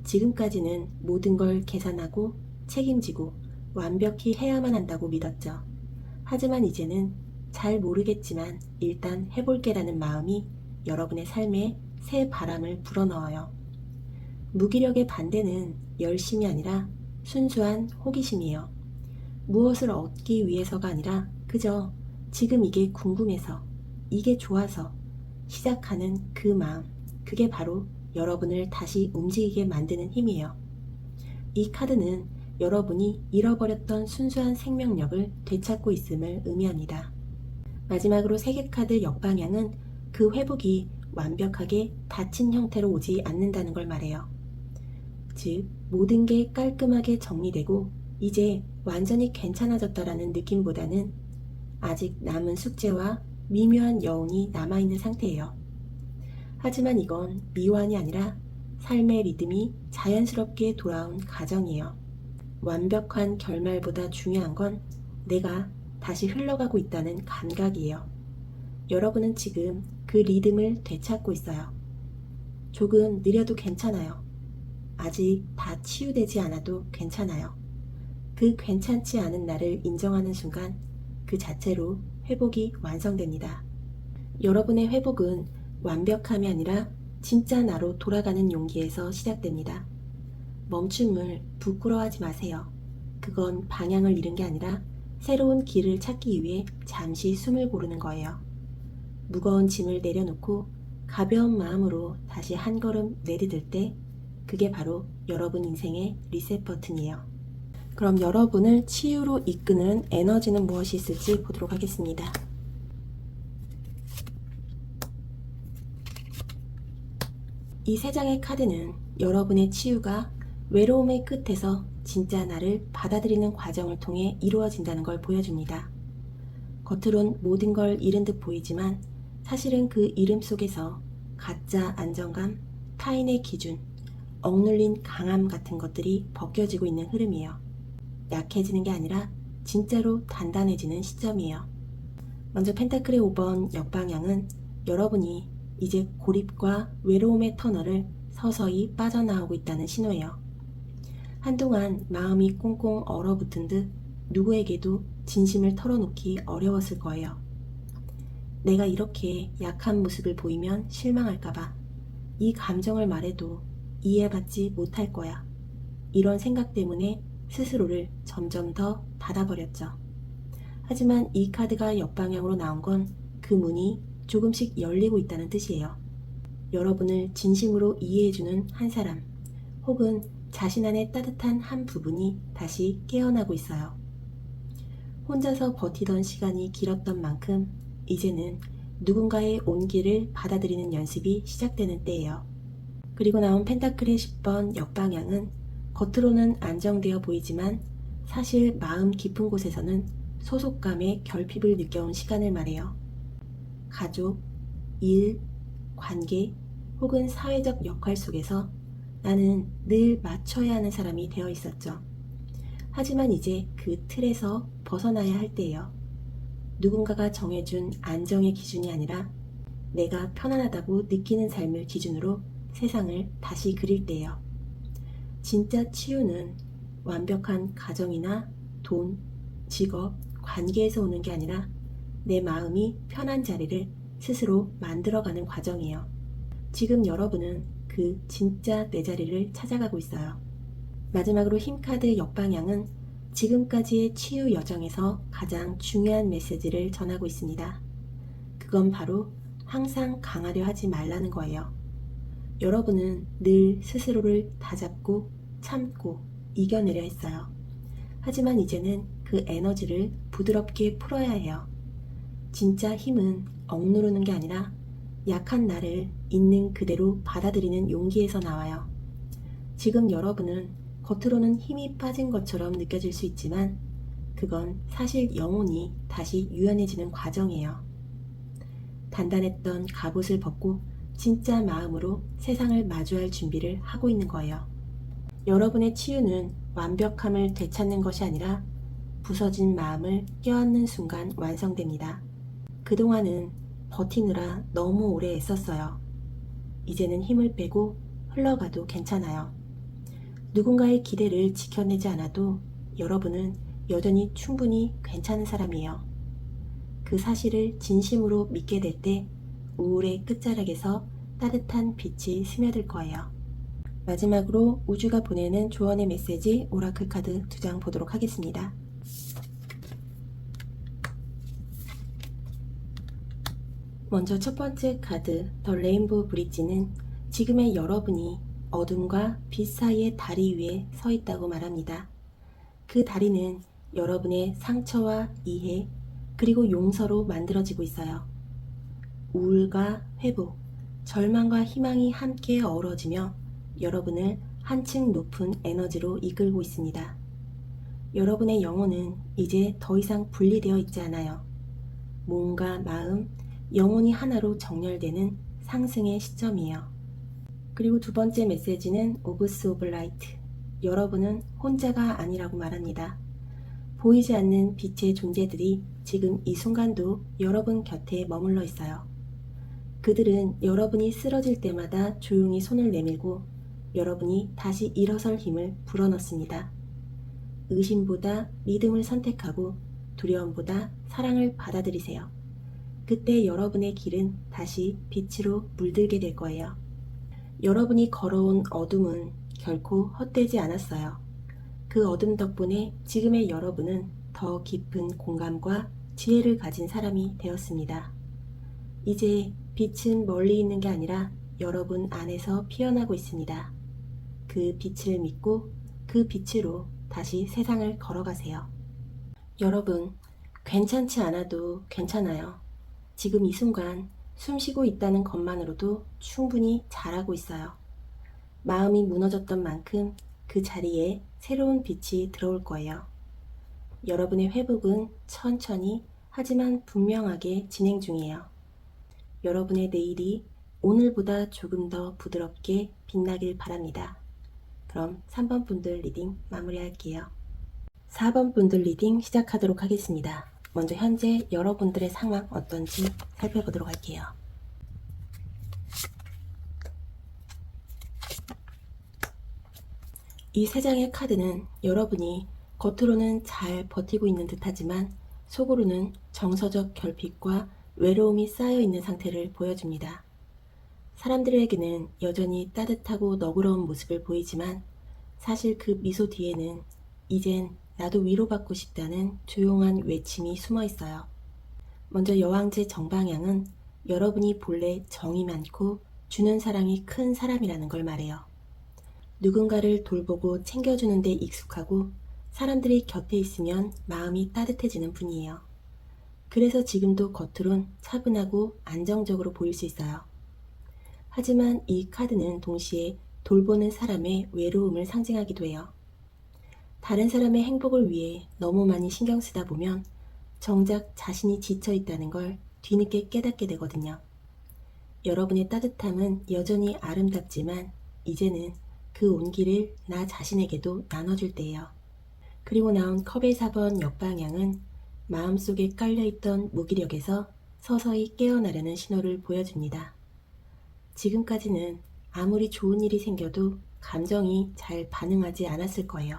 지금까지는 모든 걸 계산하고 책임지고 완벽히 해야만 한다고 믿었죠. 하지만 이제는 잘 모르겠지만 일단 해볼게라는 마음이 여러분의 삶에 새 바람을 불어넣어요. 무기력의 반대는 열심이 아니라 순수한 호기심이에요. 무엇을 얻기 위해서가 아니라 그저 지금 이게 궁금해서, 이게 좋아서 시작하는 그 마음, 그게 바로 여러분을 다시 움직이게 만드는 힘이에요. 이 카드는 여러분이 잃어버렸던 순수한 생명력을 되찾고 있음을 의미합니다. 마지막으로 세계카드 역방향은 그 회복이 완벽하게 닫힌 형태로 오지 않는다는 걸 말해요. 즉, 모든 게 깔끔하게 정리되고 이제 완전히 괜찮아졌다라는 느낌보다는 아직 남은 숙제와 미묘한 여운이 남아있는 상태예요. 하지만 이건 미완이 아니라 삶의 리듬이 자연스럽게 돌아온 과정이에요. 완벽한 결말보다 중요한 건 내가 다시 흘러가고 있다는 감각이에요. 여러분은 지금 그 리듬을 되찾고 있어요. 조금 느려도 괜찮아요. 아직 다 치유되지 않아도 괜찮아요. 그 괜찮지 않은 나를 인정하는 순간 그 자체로 회복이 완성됩니다. 여러분의 회복은 완벽함이 아니라 진짜 나로 돌아가는 용기에서 시작됩니다. 멈춤을 부끄러워하지 마세요. 그건 방향을 잃은 게 아니라 새로운 길을 찾기 위해 잠시 숨을 고르는 거예요. 무거운 짐을 내려놓고 가벼운 마음으로 다시 한 걸음 내디딜 때 그게 바로 여러분 인생의 리셋 버튼이에요. 그럼 여러분을 치유로 이끄는 에너지는 무엇이 있을지 보도록 하겠습니다. 이 세 장의 카드는 여러분의 치유가 외로움의 끝에서 진짜 나를 받아들이는 과정을 통해 이루어진다는 걸 보여줍니다. 겉으론 모든 걸 잃은 듯 보이지만 사실은 그 잃음 속에서 가짜 안정감, 타인의 기준, 억눌린 강함 같은 것들이 벗겨지고 있는 흐름이에요. 약해지는 게 아니라 진짜로 단단해지는 시점이에요. 먼저 펜타클의 5번 역방향은 여러분이 이제 고립과 외로움의 터널을 서서히 빠져나오고 있다는 신호예요. 한동안 마음이 꽁꽁 얼어붙은 듯 누구에게도 진심을 털어놓기 어려웠을 거예요. 내가 이렇게 약한 모습을 보이면 실망할까봐, 이 감정을 말해도 이해받지 못할 거야. 이런 생각 때문에 스스로를 점점 더 닫아버렸죠. 하지만 이 카드가 역방향으로 나온 건 그 문이 조금씩 열리고 있다는 뜻이에요. 여러분을 진심으로 이해해주는 한 사람, 혹은 자신 안의 따뜻한 한 부분이 다시 깨어나고 있어요. 혼자서 버티던 시간이 길었던 만큼 이제는 누군가의 온기를 받아들이는 연습이 시작되는 때예요. 그리고 나온 펜타클의 10번 역방향은 겉으로는 안정되어 보이지만 사실 마음 깊은 곳에서는 소속감의 결핍을 느껴온 시간을 말해요. 가족, 일, 관계 혹은 사회적 역할 속에서 나는 늘 맞춰야 하는 사람이 되어 있었죠. 하지만 이제 그 틀에서 벗어나야 할 때예요. 누군가가 정해준 안정의 기준이 아니라 내가 편안하다고 느끼는 삶을 기준으로 세상을 다시 그릴 때예요. 진짜 치유는 완벽한 가정이나 돈, 직업, 관계에서 오는 게 아니라 내 마음이 편한 자리를 스스로 만들어가는 과정이에요. 지금 여러분은 그 진짜 내 자리를 찾아가고 있어요. 마지막으로 힘카드 역방향은 지금까지의 치유 여정에서 가장 중요한 메시지를 전하고 있습니다. 그건 바로 항상 강하려 하지 말라는 거예요. 여러분은 늘 스스로를 다잡고 참고 이겨내려 했어요. 하지만 이제는 그 에너지를 부드럽게 풀어야 해요. 진짜 힘은 억누르는 게 아니라 약한 나를 있는 그대로 받아들이는 용기에서 나와요. 지금 여러분은 겉으로는 힘이 빠진 것처럼 느껴질 수 있지만 그건 사실 영혼이 다시 유연해지는 과정이에요. 단단했던 갑옷을 벗고 진짜 마음으로 세상을 마주할 준비를 하고 있는 거예요. 여러분의 치유는 완벽함을 되찾는 것이 아니라 부서진 마음을 껴안는 순간 완성됩니다. 그동안은 버티느라 너무 오래 애썼어요. 이제는 힘을 빼고 흘러가도 괜찮아요. 누군가의 기대를 지켜내지 않아도 여러분은 여전히 충분히 괜찮은 사람이에요. 그 사실을 진심으로 믿게 될 때 우울의 끝자락에서 따뜻한 빛이 스며들 거예요. 마지막으로 우주가 보내는 조언의 메시지 오라클 카드 2장 보도록 하겠습니다. 먼저 첫 번째 카드 더 레인보우 브릿지는 지금의 여러분이 어둠과 빛 사이의 다리 위에 서 있다고 말합니다. 그 다리는 여러분의 상처와 이해 그리고 용서로 만들어지고 있어요. 우울과 회복, 절망과 희망이 함께 어우러지며 여러분을 한층 높은 에너지로 이끌고 있습니다. 여러분의 영혼은 이제 더 이상 분리되어 있지 않아요. 몸과 마음, 영혼이 하나로 정렬되는 상승의 시점이에요. 그리고 두 번째 메시지는 오브스 오브 라이트. 여러분은 혼자가 아니라고 말합니다. 보이지 않는 빛의 존재들이 지금 이 순간도 여러분 곁에 머물러 있어요. 그들은 여러분이 쓰러질 때마다 조용히 손을 내밀고 여러분이 다시 일어설 힘을 불어넣습니다. 의심보다 믿음을 선택하고 두려움보다 사랑을 받아들이세요. 그때 여러분의 길은 다시 빛으로 물들게 될 거예요. 여러분이 걸어온 어둠은 결코 헛되지 않았어요. 그 어둠 덕분에 지금의 여러분은 더 깊은 공감과 지혜를 가진 사람이 되었습니다. 이제 빛은 멀리 있는 게 아니라 여러분 안에서 피어나고 있습니다. 그 빛을 믿고 그 빛으로 다시 세상을 걸어가세요. 여러분, 괜찮지 않아도 괜찮아요. 지금 이 순간 숨 쉬고 있다는 것만으로도 충분히 잘하고 있어요. 마음이 무너졌던 만큼 그 자리에 새로운 빛이 들어올 거예요. 여러분의 회복은 천천히 하지만 분명하게 진행 중이에요. 여러분의 내일이 오늘보다 조금 더 부드럽게 빛나길 바랍니다. 그럼 3번 분들 리딩 마무리할게요. 4번 분들 리딩 시작하도록 하겠습니다. 먼저 현재 여러분들의 상황 어떤지 살펴보도록 할게요. 이 3장의 카드는 여러분이 겉으로는 잘 버티고 있는 듯하지만 속으로는 정서적 결핍과 외로움이 쌓여 있는 상태를 보여줍니다. 사람들에게는 여전히 따뜻하고 너그러운 모습을 보이지만 사실 그 미소 뒤에는 이젠 나도 위로받고 싶다는 조용한 외침이 숨어 있어요. 먼저 여왕제 정방향은 여러분이 본래 정이 많고 주는 사랑이 큰 사람이라는 걸 말해요. 누군가를 돌보고 챙겨주는 데 익숙하고 사람들이 곁에 있으면 마음이 따뜻해지는 분이에요. 그래서 지금도 겉으론 차분하고 안정적으로 보일 수 있어요. 하지만 이 카드는 동시에 돌보는 사람의 외로움을 상징하기도 해요. 다른 사람의 행복을 위해 너무 많이 신경 쓰다 보면 정작 자신이 지쳐 있다는 걸 뒤늦게 깨닫게 되거든요. 여러분의 따뜻함은 여전히 아름답지만 이제는 그 온기를 나 자신에게도 나눠줄 때예요. 그리고 나온 컵의 4번 역방향은 마음속에 깔려있던 무기력에서 서서히 깨어나려는 신호를 보여줍니다. 지금까지는 아무리 좋은 일이 생겨도 감정이 잘 반응하지 않았을 거예요.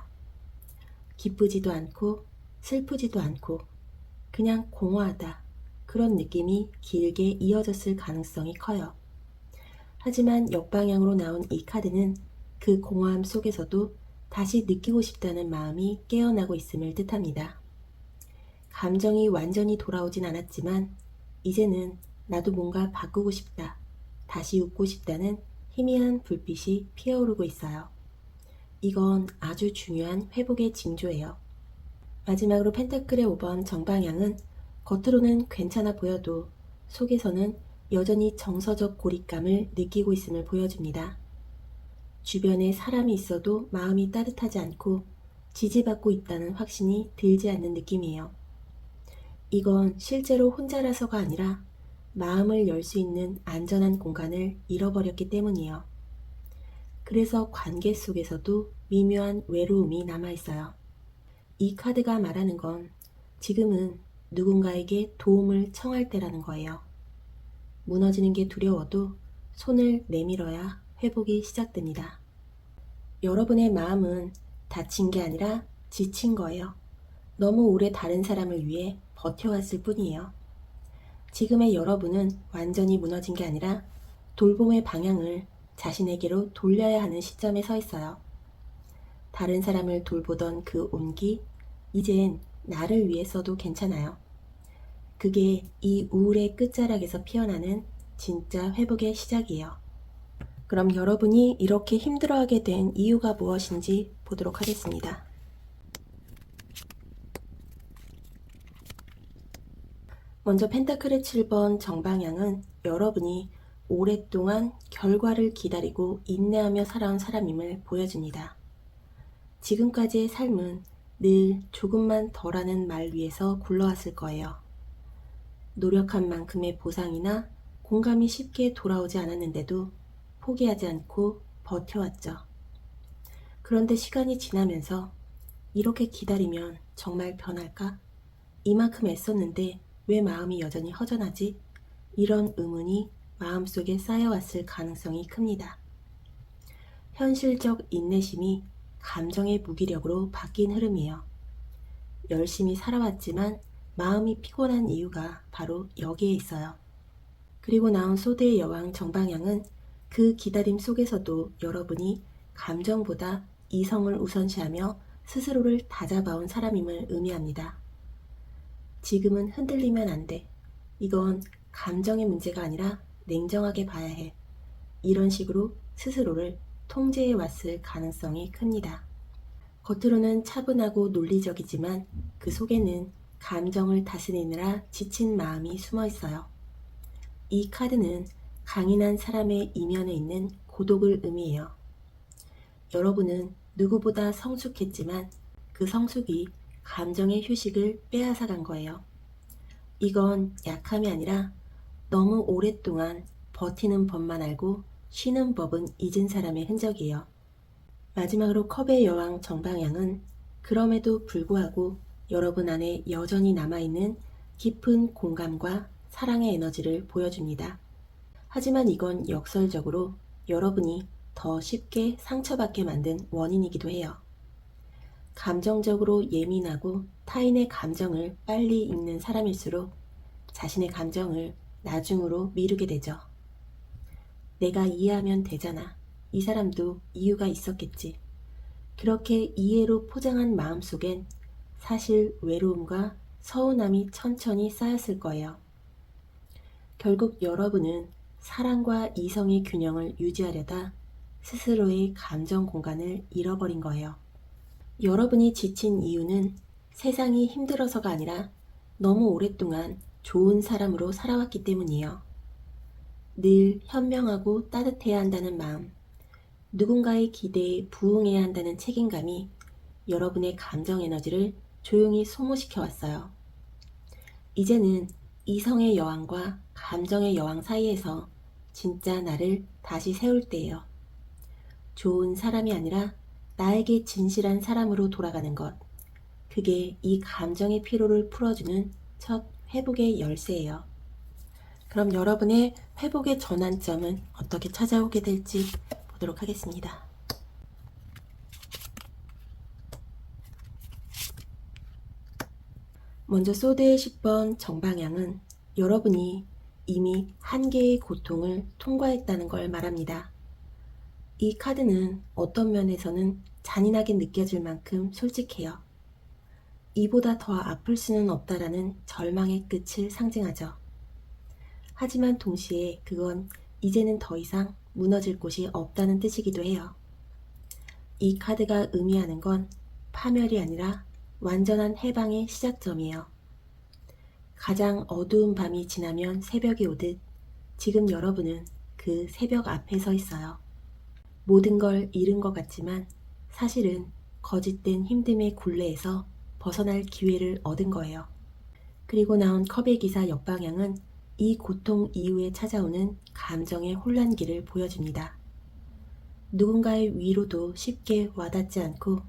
기쁘지도 않고 슬프지도 않고 그냥 공허하다, 그런 느낌이 길게 이어졌을 가능성이 커요. 하지만 역방향으로 나온 이 카드는 그 공허함 속에서도 다시 느끼고 싶다는 마음이 깨어나고 있음을 뜻합니다. 감정이 완전히 돌아오진 않았지만 이제는 나도 뭔가 바꾸고 싶다, 다시 웃고 싶다는 희미한 불빛이 피어오르고 있어요. 이건 아주 중요한 회복의 징조예요. 마지막으로 펜타클의 5번 정방향은 겉으로는 괜찮아 보여도 속에서는 여전히 정서적 고립감을 느끼고 있음을 보여줍니다. 주변에 사람이 있어도 마음이 따뜻하지 않고 지지받고 있다는 확신이 들지 않는 느낌이에요. 이건 실제로 혼자라서가 아니라 마음을 열 수 있는 안전한 공간을 잃어버렸기 때문이에요. 그래서 관계 속에서도 미묘한 외로움이 남아있어요. 이 카드가 말하는 건 지금은 누군가에게 도움을 청할 때라는 거예요. 무너지는 게 두려워도 손을 내밀어야 회복이 시작됩니다. 여러분의 마음은 다친 게 아니라 지친 거예요. 너무 오래 다른 사람을 위해 버텨왔을 뿐이에요. 지금의 여러분은 완전히 무너진 게 아니라 돌봄의 방향을 자신에게로 돌려야 하는 시점에 서 있어요. 다른 사람을 돌보던 그 온기, 이젠 나를 위해 써도 괜찮아요. 그게 이 우울의 끝자락에서 피어나는 진짜 회복의 시작이에요. 그럼 여러분이 이렇게 힘들어하게 된 이유가 무엇인지 보도록 하겠습니다. 먼저 펜타클의 7번 정방향은 여러분이 오랫동안 결과를 기다리고 인내하며 살아온 사람임을 보여줍니다. 지금까지의 삶은 늘 조금만 덜하는 말 위에서 굴러왔을 거예요. 노력한 만큼의 보상이나 공감이 쉽게 돌아오지 않았는데도 포기하지 않고 버텨왔죠. 그런데 시간이 지나면서 이렇게 기다리면 정말 변할까? 이만큼 애썼는데 왜 마음이 여전히 허전하지? 이런 의문이 마음속에 쌓여왔을 가능성이 큽니다. 현실적 인내심이 감정의 무기력으로 바뀐 흐름이에요. 열심히 살아왔지만 마음이 피곤한 이유가 바로 여기에 있어요. 그리고 나온 소드의 여왕 정방향은 그 기다림 속에서도 여러분이 감정보다 이성을 우선시하며 스스로를 다잡아온 사람임을 의미합니다. 지금은 흔들리면 안 돼. 이건 감정의 문제가 아니라 냉정하게 봐야 해. 이런 식으로 스스로를 통제해 왔을 가능성이 큽니다. 겉으로는 차분하고 논리적이지만 그 속에는 감정을 다스리느라 지친 마음이 숨어 있어요. 이 카드는 강인한 사람의 이면에 있는 고독을 의미해요. 여러분은 누구보다 성숙했지만 그 성숙이 감정의 휴식을 빼앗아간 거예요. 이건 약함이 아니라 너무 오랫동안 버티는 법만 알고 쉬는 법은 잊은 사람의 흔적이에요. 마지막으로 컵의 여왕 정방향은 그럼에도 불구하고 여러분 안에 여전히 남아있는 깊은 공감과 사랑의 에너지를 보여줍니다. 하지만 이건 역설적으로 여러분이 더 쉽게 상처받게 만든 원인이기도 해요. 감정적으로 예민하고 타인의 감정을 빨리 읽는 사람일수록 자신의 감정을 나중으로 미루게 되죠. 내가 이해하면 되잖아. 이 사람도 이유가 있었겠지. 그렇게 이해로 포장한 마음속엔 사실 외로움과 서운함이 천천히 쌓였을 거예요. 결국 여러분은 사랑과 이성의 균형을 유지하려다 스스로의 감정 공간을 잃어버린 거예요. 여러분이 지친 이유는 세상이 힘들어서가 아니라 너무 오랫동안 좋은 사람으로 살아왔기 때문이에요. 늘 현명하고 따뜻해야 한다는 마음, 누군가의 기대에 부응해야 한다는 책임감이 여러분의 감정 에너지를 조용히 소모시켜 왔어요. 이제는 이성의 여왕과 감정의 여왕 사이에서 진짜 나를 다시 세울 때예요. 좋은 사람이 아니라 나에게 진실한 사람으로 돌아가는 것. 그게 이 감정의 피로를 풀어주는 첫 회복의 열쇠예요. 그럼 여러분의 회복의 전환점은 어떻게 찾아오게 될지 보도록 하겠습니다. 먼저 소드의 10번 정방향은 여러분이 이미 한계의 고통을 통과했다는 걸 말합니다. 이 카드는 어떤 면에서는 잔인하게 느껴질 만큼 솔직해요. 이보다 더 아플 수는 없다라는 절망의 끝을 상징하죠. 하지만 동시에 그건 이제는 더 이상 무너질 곳이 없다는 뜻이기도 해요. 이 카드가 의미하는 건 파멸이 아니라 완전한 해방의 시작점이에요. 가장 어두운 밤이 지나면 새벽이 오듯 지금 여러분은 그 새벽 앞에 서 있어요. 모든 걸 잃은 것 같지만 사실은 거짓된 힘듦의 굴레에서 벗어날 기회를 얻은 거예요. 그리고 나온 컵의 기사 역방향은 이 고통 이후에 찾아오는 감정의 혼란기를 보여줍니다. 누군가의 위로도 쉽게 와닿지 않고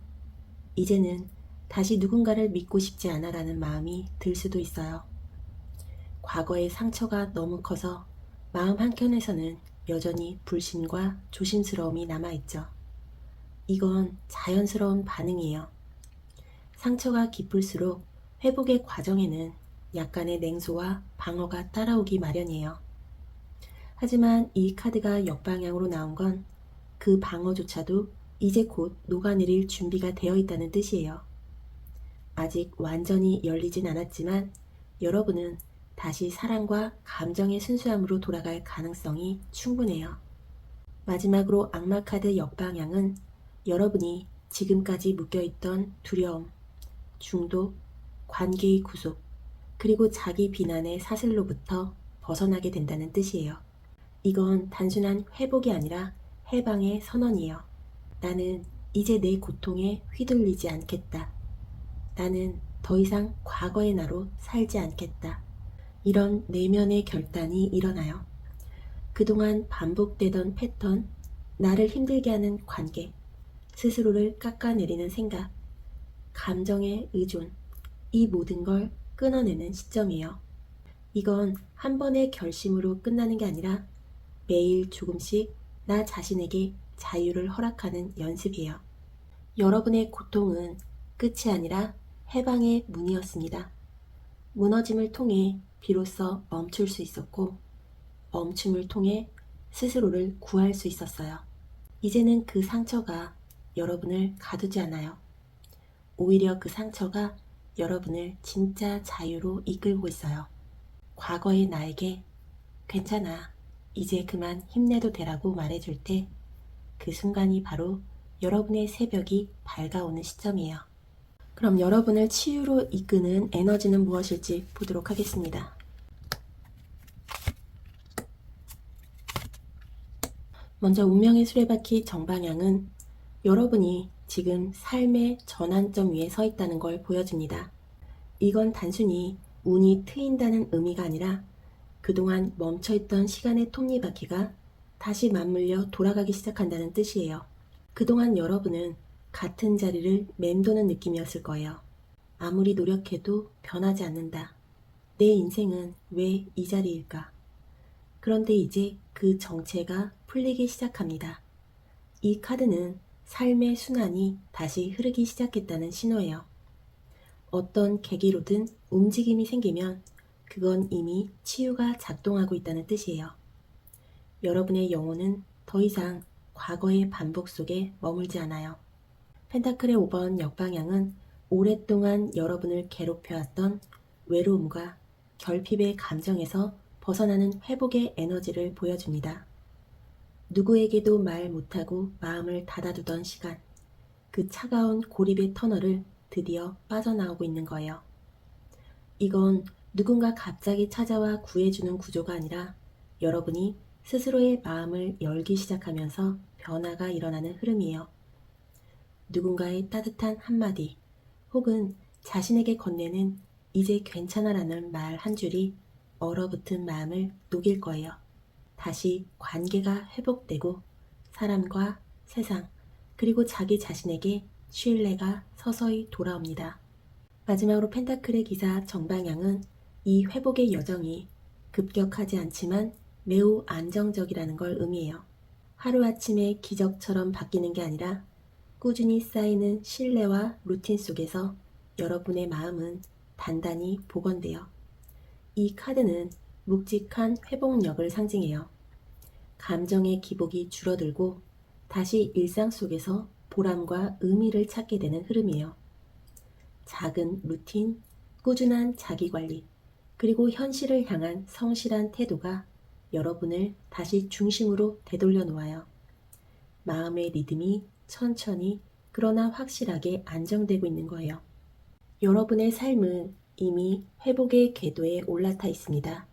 이제는 다시 누군가를 믿고 싶지 않아라는 마음이 들 수도 있어요. 과거의 상처가 너무 커서 마음 한켠에서는 여전히 불신과 조심스러움이 남아있죠. 이건 자연스러운 반응이에요. 상처가 깊을수록 회복의 과정에는 약간의 냉소와 방어가 따라오기 마련이에요. 하지만 이 카드가 역방향으로 나온 건 그 방어조차도 이제 곧 녹아내릴 준비가 되어 있다는 뜻이에요. 아직 완전히 열리진 않았지만 여러분은 다시 사랑과 감정의 순수함으로 돌아갈 가능성이 충분해요. 마지막으로 악마 카드 역방향은 여러분이 지금까지 묶여있던 두려움, 중독, 관계의 구속, 그리고 자기 비난의 사슬로부터 벗어나게 된다는 뜻이에요. 이건 단순한 회복이 아니라 해방의 선언이에요. 나는 이제 내 고통에 휘둘리지 않겠다. 나는 더 이상 과거의 나로 살지 않겠다. 이런 내면의 결단이 일어나요. 그동안 반복되던 패턴, 나를 힘들게 하는 관계, 스스로를 깎아내리는 생각, 감정의 의존, 이 모든 걸 끊어내는 시점이에요. 이건 한 번의 결심으로 끝나는 게 아니라 매일 조금씩 나 자신에게 자유를 허락하는 연습이에요. 여러분의 고통은 끝이 아니라 해방의 문이었습니다. 무너짐을 통해 비로소 멈출 수 있었고 멈춤을 통해 스스로를 구할 수 있었어요. 이제는 그 상처가 여러분을 가두지 않아요. 오히려 그 상처가 여러분을 진짜 자유로 이끌고 있어요. 과거의 나에게 괜찮아, 이제 그만 힘내도 되라고 말해줄 때 그 순간이 바로 여러분의 새벽이 밝아오는 시점이에요. 그럼 여러분을 치유로 이끄는 에너지는 무엇일지 보도록 하겠습니다. 먼저 운명의 수레바퀴 정방향은 여러분이 지금 삶의 전환점 위에 서 있다는 걸 보여줍니다. 이건 단순히 운이 트인다는 의미가 아니라 그동안 멈춰있던 시간의 톱니바퀴가 다시 맞물려 돌아가기 시작한다는 뜻이에요. 그동안 여러분은 같은 자리를 맴도는 느낌이었을 거예요. 아무리 노력해도 변하지 않는다. 내 인생은 왜 이 자리일까? 그런데 이제 그 정체가 풀리기 시작합니다. 이 카드는 삶의 순환이 다시 흐르기 시작했다는 신호예요. 어떤 계기로든 움직임이 생기면 그건 이미 치유가 작동하고 있다는 뜻이에요. 여러분의 영혼은 더 이상 과거의 반복 속에 머물지 않아요. 펜타클의 5번 역방향은 오랫동안 여러분을 괴롭혀왔던 외로움과 결핍의 감정에서 벗어나는 회복의 에너지를 보여줍니다. 누구에게도 말 못하고 마음을 닫아두던 시간, 그 차가운 고립의 터널을 드디어 빠져나오고 있는 거예요. 이건 누군가 갑자기 찾아와 구해주는 구조가 아니라 여러분이 스스로의 마음을 열기 시작하면서 변화가 일어나는 흐름이에요. 누군가의 따뜻한 한마디 혹은 자신에게 건네는 이제 괜찮아라는 말 한 줄이 얼어붙은 마음을 녹일 거예요. 다시 관계가 회복되고 사람과 세상 그리고 자기 자신에게 신뢰가 서서히 돌아옵니다. 마지막으로 펜타클의 기사 정방향은 이 회복의 여정이 급격하지 않지만 매우 안정적이라는 걸 의미해요. 하루아침에 기적처럼 바뀌는 게 아니라 꾸준히 쌓이는 신뢰와 루틴 속에서 여러분의 마음은 단단히 복원돼요. 이 카드는 묵직한 회복력을 상징해요. 감정의 기복이 줄어들고 다시 일상 속에서 보람과 의미를 찾게 되는 흐름이에요. 작은 루틴, 꾸준한 자기관리, 그리고 현실을 향한 성실한 태도가 여러분을 다시 중심으로 되돌려 놓아요. 마음의 리듬이 천천히 그러나 확실하게 안정되고 있는 거예요. 여러분의 삶은 이미 회복의 궤도에 올라타 있습니다.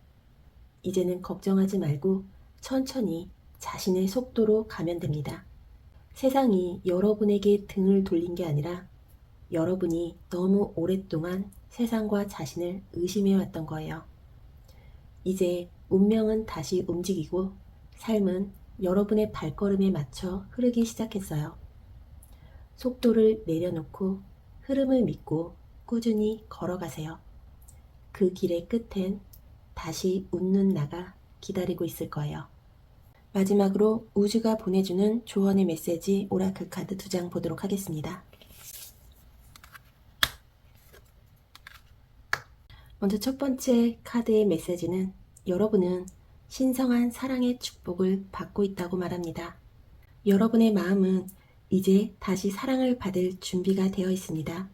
이제는 걱정하지 말고 천천히 자신의 속도로 가면 됩니다. 세상이 여러분에게 등을 돌린 게 아니라 여러분이 너무 오랫동안 세상과 자신을 의심해왔던 거예요. 이제 운명은 다시 움직이고 삶은 여러분의 발걸음에 맞춰 흐르기 시작했어요. 속도를 내려놓고 흐름을 믿고 꾸준히 걸어가세요. 그 길의 끝엔 다시 웃는 나가 기다리고 있을 거예요. 마지막으로 우주가 보내주는 조언의 메시지 오라클 카드 2장 보도록 하겠습니다. 먼저 첫 번째 카드의 메시지는 여러분은 신성한 사랑의 축복을 받고 있다고 말합니다. 여러분의 마음은 이제 다시 사랑을 받을 준비가 되어 있습니다.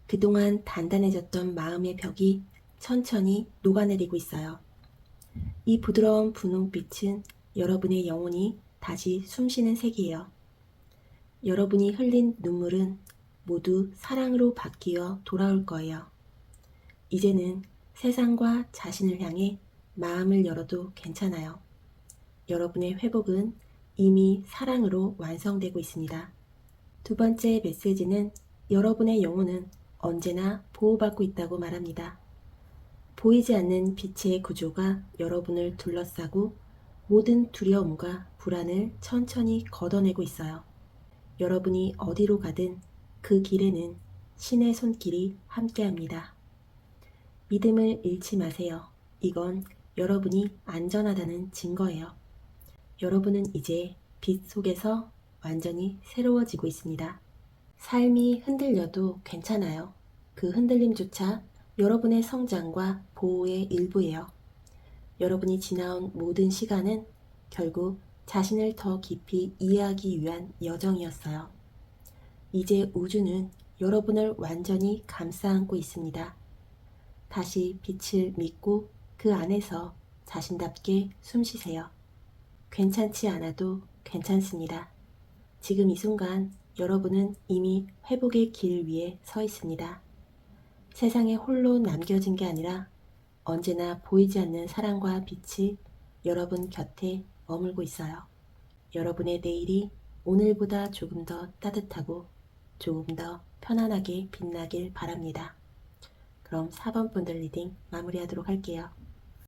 그동안 단단해졌던 마음의 벽이 천천히 녹아내리고 있어요. 이 부드러운 분홍빛은 여러분의 영혼이 다시 숨쉬는 색이에요. 여러분이 흘린 눈물은 모두 사랑으로 바뀌어 돌아올 거예요. 이제는 세상과 자신을 향해 마음을 열어도 괜찮아요. 여러분의 회복은 이미 사랑으로 완성되고 있습니다. 두 번째 메시지는 여러분의 영혼은 언제나 보호받고 있다고 말합니다. 보이지 않는 빛의 구조가 여러분을 둘러싸고 모든 두려움과 불안을 천천히 걷어내고 있어요. 여러분이 어디로 가든 그 길에는 신의 손길이 함께합니다. 믿음을 잃지 마세요. 이건 여러분이 안전하다는 증거예요. 여러분은 이제 빛 속에서 완전히 새로워지고 있습니다. 삶이 흔들려도 괜찮아요. 그 흔들림조차 여러분의 성장과 보호의 일부예요. 여러분이 지나온 모든 시간은 결국 자신을 더 깊이 이해하기 위한 여정이었어요. 이제 우주는 여러분을 완전히 감싸 안고 있습니다. 다시 빛을 믿고 그 안에서 자신답게 숨 쉬세요. 괜찮지 않아도 괜찮습니다. 지금 이 순간 여러분은 이미 회복의 길 위에 서 있습니다. 세상에 홀로 남겨진 게 아니라 언제나 보이지 않는 사랑과 빛이 여러분 곁에 머물고 있어요. 여러분의 내일이 오늘보다 조금 더 따뜻하고 조금 더 편안하게 빛나길 바랍니다. 그럼 4번 분들 리딩 마무리하도록 할게요.